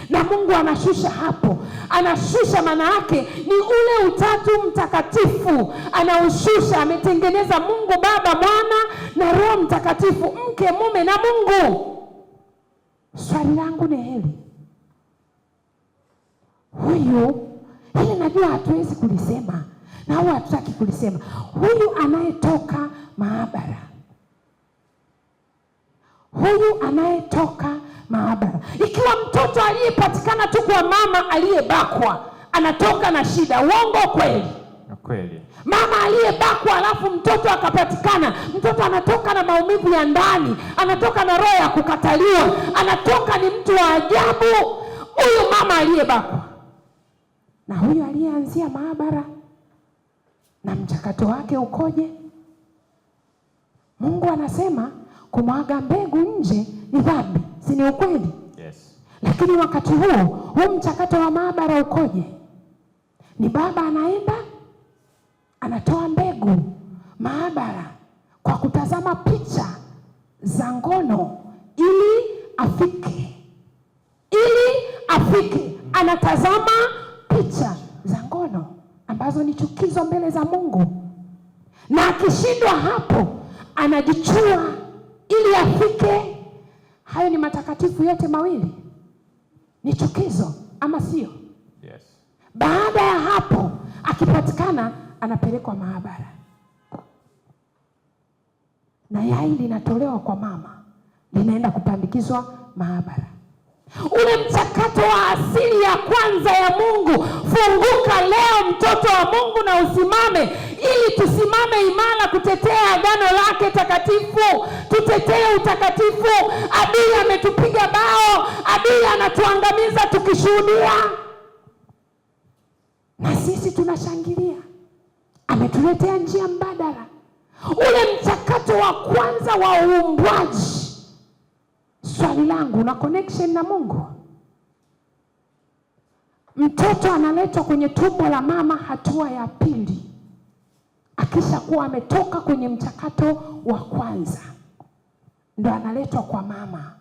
[SPEAKER 1] na Mungu anashusha hapo. Anashusha maana yake ni ule utatu mtakatifu, anaushusha. Ametengeneza Mungu Baba, Mwana na Roho Mtakatifu, mke, mume na Mungu. Swali langu ni hili: hili najua hatuwezi kulisema na huwa hatutaki kulisema. Huyu anayetoka maabara, ikiwa mtoto aliyepatikana tu kwa mama aliyebakwa anatoka na shida, uongo kweli?
[SPEAKER 3] Kweli.
[SPEAKER 1] Mama aliyebakwa alafu mtoto akapatikana, mtoto anatoka na maumivu ya ndani, anatoka na roho ya kukataliwa, anatoka ni mtu wa ajabu. Huyu mama aliyebakwa na huyu aliyeanzia maabara, na mchakato wake ukoje? Mungu anasema kumwaga mbegu nje ni dhambi, si ni ukweli?
[SPEAKER 3] Yes.
[SPEAKER 1] Lakini wakati huu mchakato wa maabara ukoje? Ni baba anaenda anatoa mbegu maabara kwa kutazama picha za ngono ili afike. Anatazama picha za ngono ambazo ni chukizo mbele za Mungu, na akishindwa hapo anajichua ili afike. Hayo ni matakatifu yote mawili, ni chukizo, ama sio?
[SPEAKER 3] Yes.
[SPEAKER 1] Baada ya hapo akipatikana anapelekwa maabara, na yai linatolewa kwa mama, linaenda kupandikizwa maabara. Ule mchakato wa asili ya kwanza ya Mungu. Funguka leo mtoto wa Mungu na usimame, ili tusimame imara kutetea agano lake takatifu, tutetee utakatifu. Adui ametupiga bao, adui anatuangamiza tukishuhudia, na sisi tunashangilia. Ametuletea njia mbadala. Ule mchakato wa kwanza wa uumbwaji. Swali langu, una connection na Mungu? Mtoto analetwa kwenye tumbo la mama, hatua ya pili. Akisha kuwa ametoka kwenye mchakato wa kwanza, ndo analetwa kwa mama,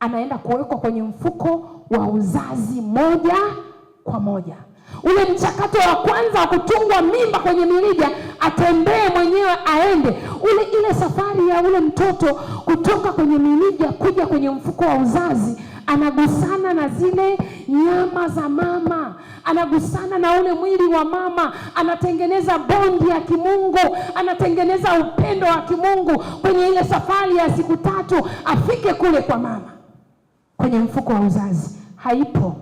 [SPEAKER 1] anaenda kuwekwa kwenye mfuko wa uzazi moja kwa moja. Ule mchakato wa kwanza wa kutungwa mimba kwenye mirija, atembee mwenyewe aende. ile safari ya ule mtoto kutoka kwenye mirija kuja kwenye mfuko wa uzazi, anagusana na zile nyama za mama, anagusana na ule mwili wa mama, anatengeneza bondi ya kimungu, anatengeneza upendo wa kimungu kwenye ile safari ya siku 3 afike kule kwa mama kwenye mfuko wa uzazi. Haipo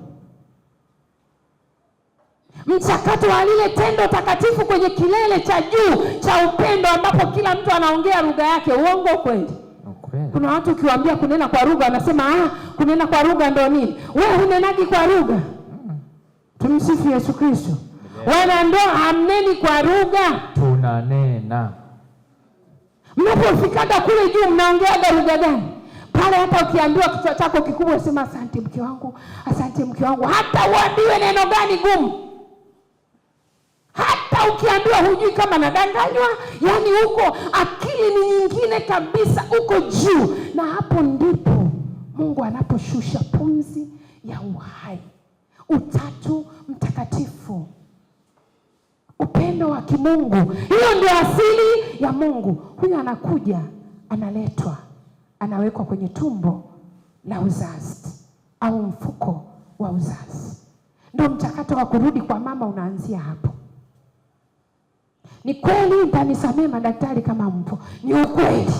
[SPEAKER 1] mchakato wa lile tendo takatifu kwenye kilele cha juu cha upendo, ambapo kila mtu anaongea lugha yake. Uongo kweli?
[SPEAKER 3] Okay.
[SPEAKER 1] Kuna watu ukiwaambia kunena kwa lugha wanasema kunena kwa lugha ndio nini? Wewe hunenaji kwa lugha? Tumsifu Yesu Kristo. Wana ndoa hamneni kwa lugha?
[SPEAKER 3] Tunanena.
[SPEAKER 1] Mnapofikaga kule juu mnaongeaga lugha gani? Pale hata ukiambiwa kichwa chako kikubwa sema asante mke wangu, asante mke wangu. Hata uambiwe neno gani gumu, hata ukiambiwa hujui kama nadanganywa, yani huko akili ni nyingine kabisa, uko juu. Na hapo ndipo Mungu anaposhusha pumzi ya uhai, Utatu Mtakatifu, upendo wa kimungu. Hiyo ndio asili ya Mungu. Huyu anakuja, analetwa, anawekwa kwenye tumbo la uzazi au mfuko wa uzazi. Ndio mchakato wa kurudi kwa mama unaanzia hapo. Ni kweli, mtanisamee madaktari kama mpo, ni ukweli.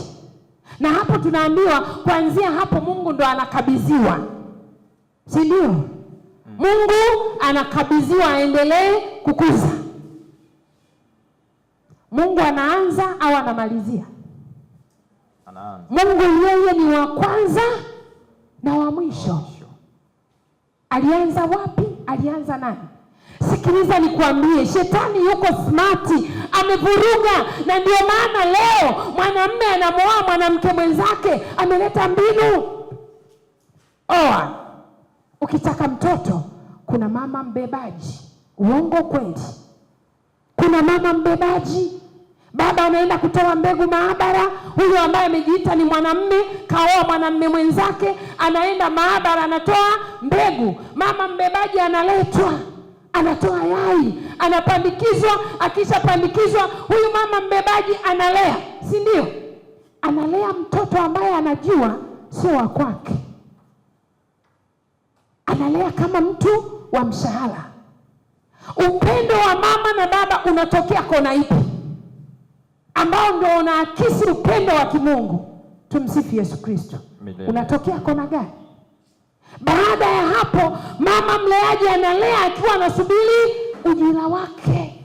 [SPEAKER 1] Na hapo tunaambiwa kuanzia hapo Mungu ndo anakabidhiwa, si ndio? Mungu anakabidhiwa aendelee kukuza. Mungu anaanza au anamalizia?
[SPEAKER 3] Anaanza.
[SPEAKER 1] Mungu yeye ni wa kwanza na wa mwisho. Alianza wapi? Alianza nani? Sikiliza nikwambie, shetani yuko smart, amevuruga. Na ndio maana leo mwanamume anamoa mwanamke mwenzake, ameleta mbinu. Ukitaka mtoto, kuna mama mbebaji. Uongo kweli? Kuna mama mbebaji. Baba anaenda kutoa mbegu maabara, huyo ambaye amejiita ni mwanamume, kaoa mwanamume mwenzake, anaenda maabara anatoa mbegu. Mama mbebaji analetwa, anatoa yai, anapandikizwa. Akishapandikizwa, huyu mama mbebaji analea, si ndio? Analea mtoto ambaye anajua sio wa kwake, analea kama mtu wa mshahara. Upendo wa mama na baba unatokea kona ipi, ambao ndio unaakisi upendo wa kimungu? Tumsifu Yesu Kristo. Unatokea kona gani? Baada ya hapo, mama mleaji analea akiwa anasubiri ujira wake.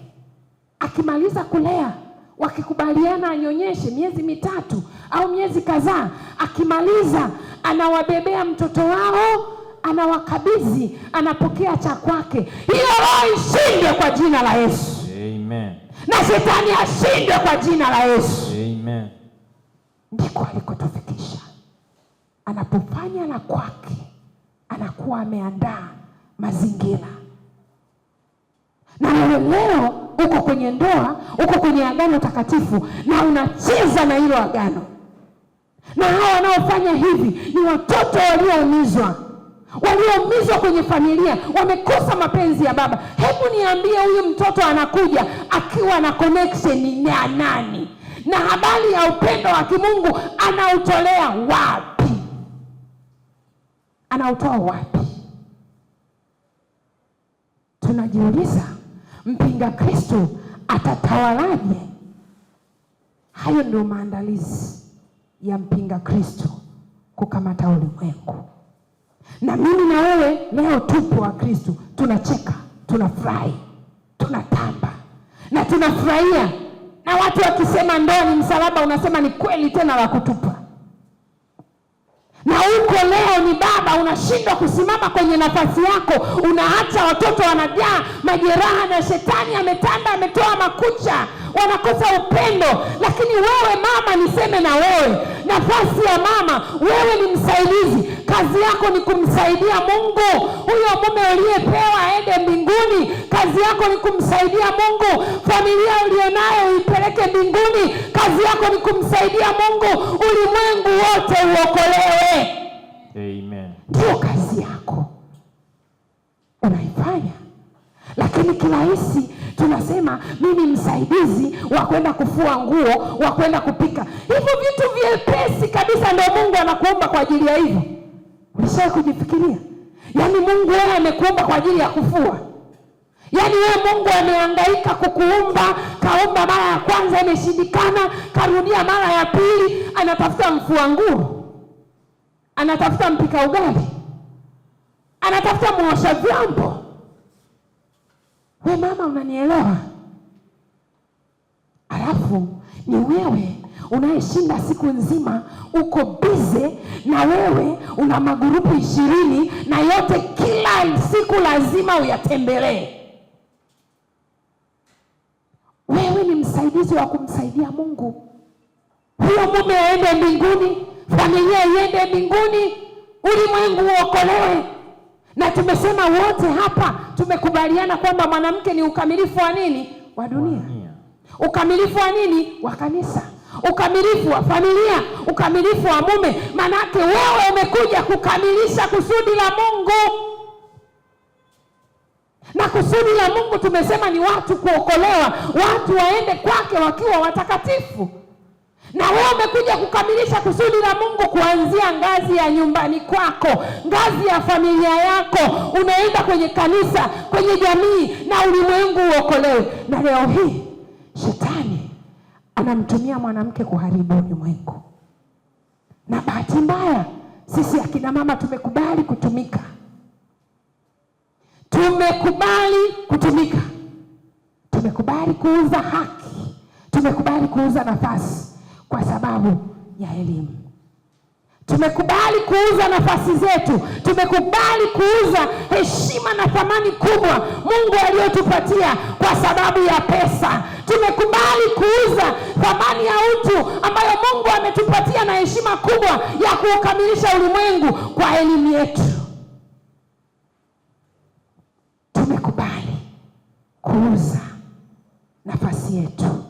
[SPEAKER 1] Akimaliza kulea, wakikubaliana anyonyeshe miezi 3 au miezi kadhaa, akimaliza anawabebea mtoto wao, anawakabidhi, anapokea cha kwake. Hiyo roho ishindwe kwa jina la Yesu.
[SPEAKER 3] Amen.
[SPEAKER 1] Na shetani ashindwe kwa jina la Yesu.
[SPEAKER 3] Amen.
[SPEAKER 1] Ndiko alikotufikisha. Anapofanya la kwake, anakuwa ameandaa mazingira. Na wewe leo uko kwenye ndoa, uko kwenye agano takatifu, na unacheza na hilo agano. Na hao wanaofanya hivi ni watoto walioumizwa kwenye familia, wamekosa mapenzi ya baba. Hebu niambie, huyu mtoto anakuja akiwa na connection na nani? Na habari ya upendo wa kimungu anautolea wapi? Anautoa wapi? Tunajiuliza, mpinga Kristo atatawalaje? Hayo ndio maandalizi ya mpinga Kristo kukamata ulimwengu. Na mimi na wewe leo tupo wa Kristo, tunacheka, tunafurahi, tunatamba na tunafurahia. Na watu wakisema ndoa ni msalaba, unasema ni kweli tena la kutupa. Na huko leo ni baba, unashindwa kusimama kwenye nafasi yako, unaacha watoto wanajaa majeraha na shetani ametanda, ametoa makucha, wanakosa upendo. Lakini wewe mama, niseme na wewe, nafasi ya mama, wewe ni msaidizi. Kazi yako ni kumsaidia Mungu. Huyo mume uliyepewa aende mbinguni, kazi yako ni kumsaidia Mungu. Familia ulionayo uipeleke mbinguni, kazi yako ni kumsaidia Mungu. Ulimwengu wote uokolewe.
[SPEAKER 3] Amen.
[SPEAKER 1] Ndio kazi yako unaifanya. Lakini kirahisi tunasema unasema mimi msaidizi wa kwenda kufua nguo, wa kwenda kupika. Hivyo vitu vyepesi kabisa ndio Mungu anakuumba kwa ajili ya hivyo. Ulishawahi kujifikiria? Yaani Mungu yeye amekuumba kwa ajili ya kufua. Yaani wewe Mungu amehangaika kukuumba, kaumba mara ya kwanza imeshindikana, karudia mara ya pili, anatafuta mfua nguo, anatafuta mpika ugali, anatafuta muosha vyombo. We mama, unanielewa? Alafu ni wewe unayeshinda siku nzima uko bize, na wewe una magurupu 20 na yote kila siku lazima uyatembelee. Wewe ni msaidizi wa kumsaidia Mungu. Huyo mume aende mbinguni, familia iende mbinguni, ulimwengu uokolewe. Na tumesema wote hapa tumekubaliana kwamba mwanamke ni ukamilifu wa nini? Wa dunia. Ukamilifu wa nini? Wa kanisa. Ukamilifu wa familia, ukamilifu wa mume. Manake wewe umekuja kukamilisha kusudi la Mungu. Na kusudi la Mungu tumesema ni watu kuokolewa, watu waende kwake wakiwa watakatifu. Na wewe umekuja kukamilisha kusudi la Mungu kuanzia ngazi ya nyumbani kwako, ngazi ya familia yako, unaenda kwenye kanisa, kwenye jamii, na ulimwengu uokolewe. Na leo hii shetani anamtumia mwanamke kuharibu ulimwengu. Na bahati mbaya sisi akina mama tumekubali kutumika. Tumekubali kutumika. Tumekubali kuuza haki. Tumekubali kuuza nafasi kwa sababu ya elimu. Tumekubali kuuza nafasi zetu. Tumekubali kuuza heshima na thamani kubwa Mungu aliyotupatia kwa sababu ya pesa. Tumekubali kuuza thamani ya utu ambayo Mungu ametupatia na heshima kubwa ya kuukamilisha ulimwengu kwa elimu yetu. Tumekubali kuuza nafasi yetu.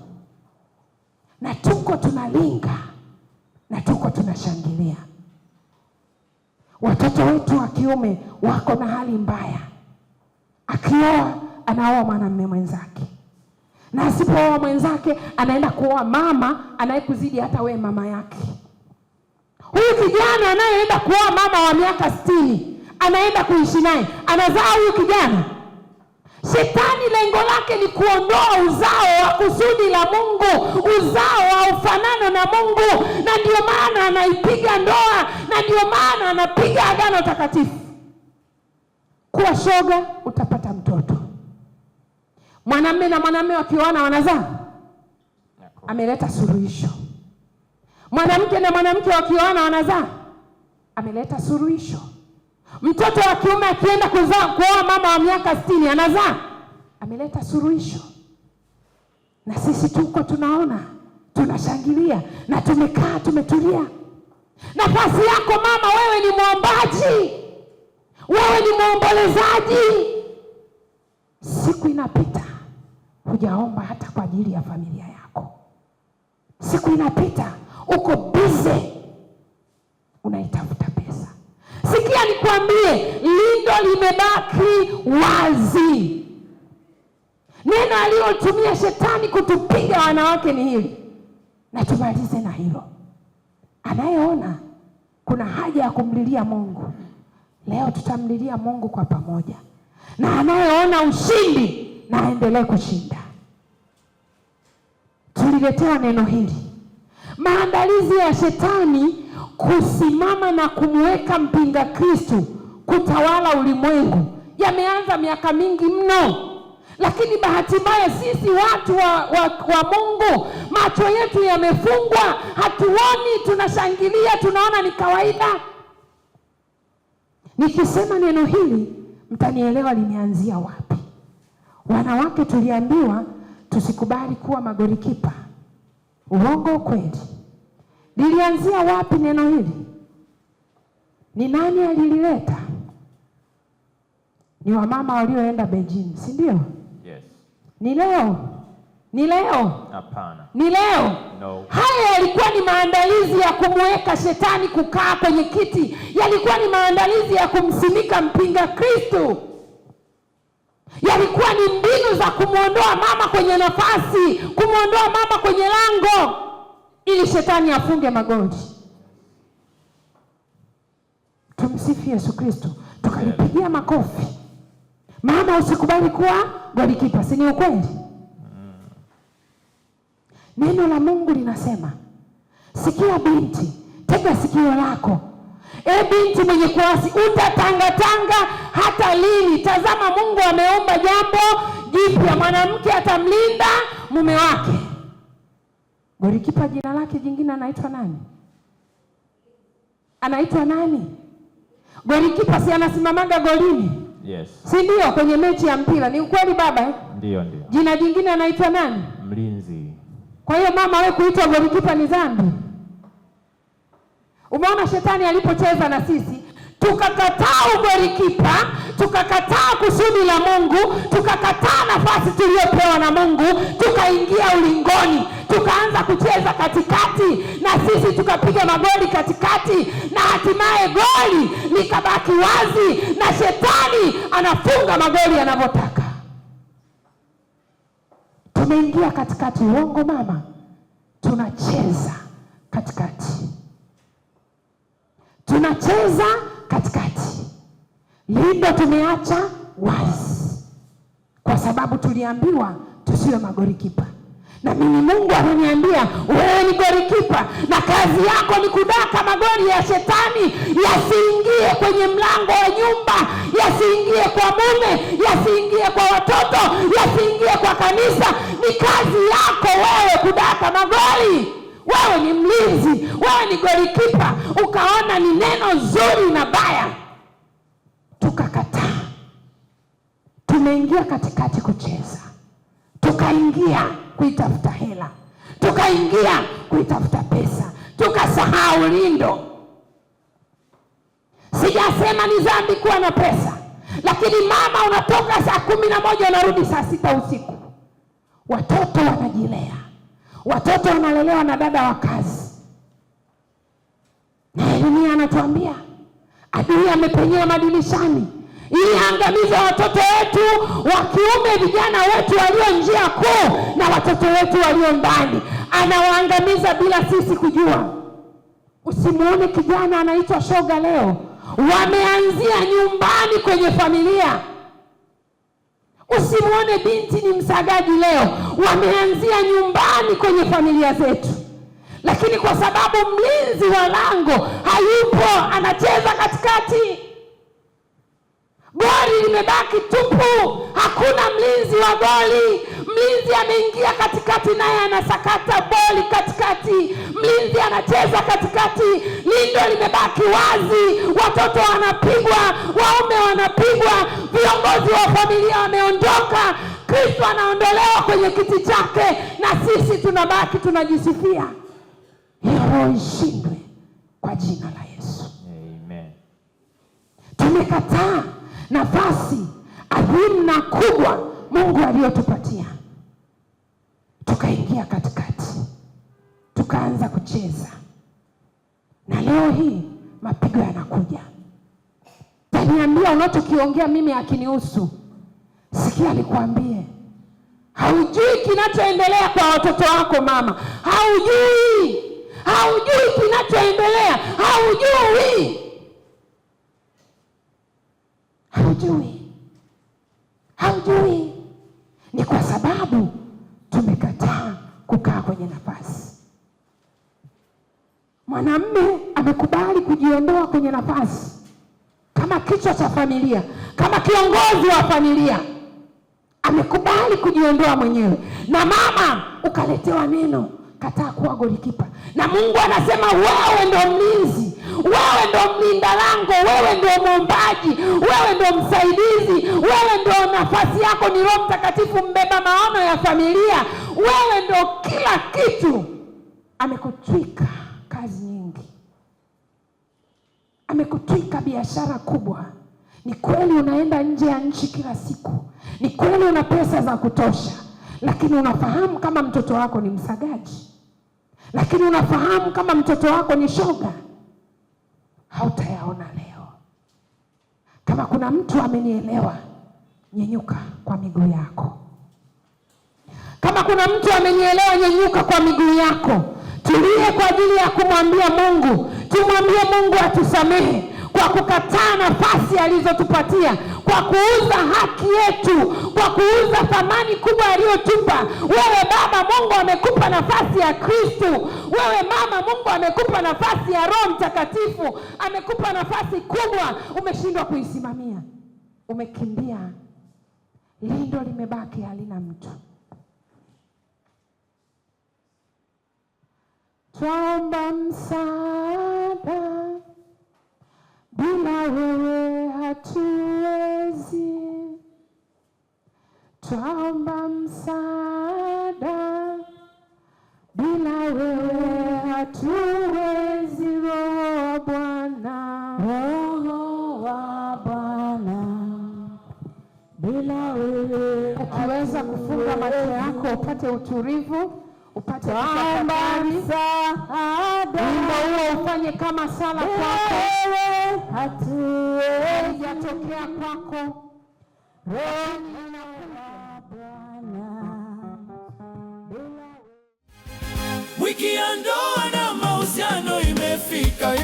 [SPEAKER 1] Na tuko tunalinga na tuko tunashangilia. Watoto wetu wa kiume wako na hali mbaya. Akioa anaoa mwanamume mwenzake, na asipooa mwenzake anaenda kuoa mama anayekuzidi hata we mama yake. Huyu kijana anayeenda kuoa mama wa miaka 60 anaenda kuishi naye, anazaa huyu kijana. Shetani lengo lake ni kuondoa uzao wa kusudi la Mungu, uzao wa ufanano na Mungu. Na ndio maana anaipiga ndoa, na ndio maana anapiga agano takatifu. Kuwa shoga utapata mtoto. Mwanamume na mwanamume wakioana wanazaa, ameleta suluhisho. Mwanamke na mwanamke wakioana wanazaa, ameleta suluhisho. Mtoto wa kiume akienda kuoa mama wa miaka 60 anazaa, ameleta suluhisho. Na sisi tuko tunaona, tunashangilia na tumekaa tumetulia. Nafasi yako mama, wewe ni mwombaji, wewe ni muombolezaji. Siku inapita hujaomba hata kwa ajili ya familia yako. Siku inapita uko busy unaitafuta pesa. Sikia nikwambie, lindo limebaki wazi. Neno alilotumia shetani kutupiga wanawake ni hili. Na tumalize na hilo. Anayeona kuna haja ya kumlilia Mungu, leo tutamlilia Mungu kwa pamoja. Na anayeona ushindi na aendelee kushinda. Tuliletewa neno hili. Maandalizi ya shetani kusimama na kumweka mpinga Kristo kutawala ulimwengu yameanza miaka mingi mno. Lakini bahati mbaya sisi watu wa Mungu, macho yetu yamefungwa, hatuoni, tunashangilia, tunaona ni kawaida. Nikisema neno hili mtanielewa limeanzia wapi. Wanawake tuliambiwa tusikubali kuwa magolikipa. Uongo kweli? Lilianzia wapi neno hili? Ni nani alilileta? Ni wamama walioenda Beijing, si ndio?
[SPEAKER 3] Yes.
[SPEAKER 1] Ni leo? Ni leo?
[SPEAKER 3] Hapana.
[SPEAKER 1] Ni leo?
[SPEAKER 3] No.
[SPEAKER 1] Haya yalikuwa ni maandalizi ya kumweka shetani kukaa kwenye kiti. Yalikuwa ni maandalizi ya kumsimika mpinga Kristo. Yalikuwa ni mbinu za kumwondoa mama kwenye nafasi, kumwondoa mama kwenye lango, ili shetani afunge magoli. Tumsifu Yesu Kristo. Tukalipigia makofi. Mama, usikubali kuwa golikipa, si ni ukweli? Neno la Mungu linasema, sikia binti, tega sikio lako. Binti mwenye kuasi, utatangatanga hata lini? Tazama, Mungu ameumba jambo jipya, mwanamke atamlinda mume wake. Golikipa jina lake jingine anaitwa nani? Anaitwa nani? Golikipa si anasimamaga golini?
[SPEAKER 3] Yes.
[SPEAKER 1] Si ndio, kwenye mechi ya mpira? Ni ukweli baba?
[SPEAKER 3] Ndio.
[SPEAKER 1] Jina jingine anaitwa nani?
[SPEAKER 3] Mlinzi.
[SPEAKER 1] Kwa hiyo mama, wewe kuitwa golikipa ni dhambi? Umeona shetani alipocheza na sisi, tukakataa ugolikipa, tukakataa kusudi la Mungu, tukakataa nafasi tuliyopewa na Mungu, tukaingia ulingoni, tukaanza kucheza katikati, na sisi tukapiga magoli katikati, na hatimaye goli likabaki wazi, na shetani anafunga magoli anavyotaka. Tumeingia katikati. Uongo mama? Tunacheza katikati, tunacheza katikati. Lindo tumeacha wazi, kwa sababu tuliambiwa tusiwe magolikipa. Na mimi Mungu ananiambia wewe ni golikipa, na kazi yako ni kudaka magoli ya shetani yasiingie kwenye mlango wa nyumba, yasiingie kwa mume, yasiingie kwa watoto, yasiingie kwa kanisa. Ni kazi yako wewe kudaka magoli. Wewe ni mlinzi, wewe ni golikipa. Ukaona ni neno zuri na baya, tukakataa. Tumeingia katikati kucheza, tukaingia kuitafuta hela, tukaingia kuitafuta pesa, tukasahau lindo. Sijasema ni dhambi kuwa na pesa, lakini mama, unatoka saa 11 unarudi saa 6 usiku. Watoto wanajilea, watoto wanalelewa na dada wa kazi. Na Yeremia anatuambia adui amepenyea madirishani ili angamiza watoto wetu wa kiume, vijana wetu walio njia kuu, na watoto wetu walio ndani. Anawaangamiza bila sisi kujua. Usimuone kijana anaitwa shoga leo, wameanzia nyumbani kwenye familia. Usimuone binti ni msagaji leo, wameanzia nyumbani kwenye familia zetu. Lakini kwa sababu mlinzi wa lango hayupo, anacheza katikati, goli limebaki tupu, hakuna mlinzi wa goli. Mlinzi ameingia katikati, naye anasakata boli katikati, mlinzi anacheza katikati, lindo limebaki wazi, watoto wanapigwa, waume wanapigwa, viongozi wa familia wameondoka, Kristo anaondolewa kwenye kiti chake, na sisi tunabaki tunajisifia. Hiyo roho ishindwe kwa jina la Yesu.
[SPEAKER 3] Amen.
[SPEAKER 1] Tumekataa nafasi adhimu na kubwa Mungu aliyotupatia, tukaingia katikati, tukaanza kucheza. Na leo hii mapigo yanakuja. Taniambia unachokiongea mimi akinihusu. Sikia nikwambie, haujui kinachoendelea kwa watoto wako mama. Haujui kinachoendelea, haujui. Ni kwa sababu tumekataa kukaa kwenye nafasi. Mwanamume amekubali kujiondoa kwenye nafasi kama kichwa cha familia, kama kiongozi wa familia, amekubali kujiondoa mwenyewe. Na mama, ukaletewa neno, kataa kuwa golikipa. Na Mungu anasema wewe ndo mlinzi, wewe ndo mlinda lango, wewe ndo muombaji, wewe ndo msaidizi, wewe ndo nafasi yako ni Roho Mtakatifu, mbeba maono ya familia, wewe ndo kila kitu. Amekutwika kazi nyingi, amekutwika biashara kubwa. Ni kweli unaenda nje ya nchi kila siku, ni kweli una pesa za kutosha, lakini unafahamu kama mtoto wako ni msagaji, lakini unafahamu kama mtoto wako ni shoga. Hautayaona leo. Kama kuna mtu amenielewa, nyenyuka kwa miguu yako. Kama kuna mtu amenielewa, nyenyuka kwa miguu yako. Tulie kwa ajili ya kumwambia Mungu. Tumwambie Mungu atusamehe kwa kukataa nafasi alizotupatia, kwa kuuza haki yetu, kwa kuuza thamani kubwa aliyotupa. Wewe baba, Mungu amekupa nafasi ya Kristo. Wewe mama, Mungu amekupa nafasi ya Roho Mtakatifu. Amekupa nafasi kubwa, umeshindwa kuisimamia. Umekimbia, lindo limebaki halina mtu. Tuomba msaada, bila wewe hatuwezi. Tuomba msaada, bila wewe hatuwezi. Roho wa Bwana, Roho wa Bwana, bila wewe. Ukiweza kufunga macho yako upate utulivu, upate kutafakari, wimbo huo ufanye kama sala kwako, haijatokea kwako.
[SPEAKER 2] Wiki ya ndoa na mahusiano imefika.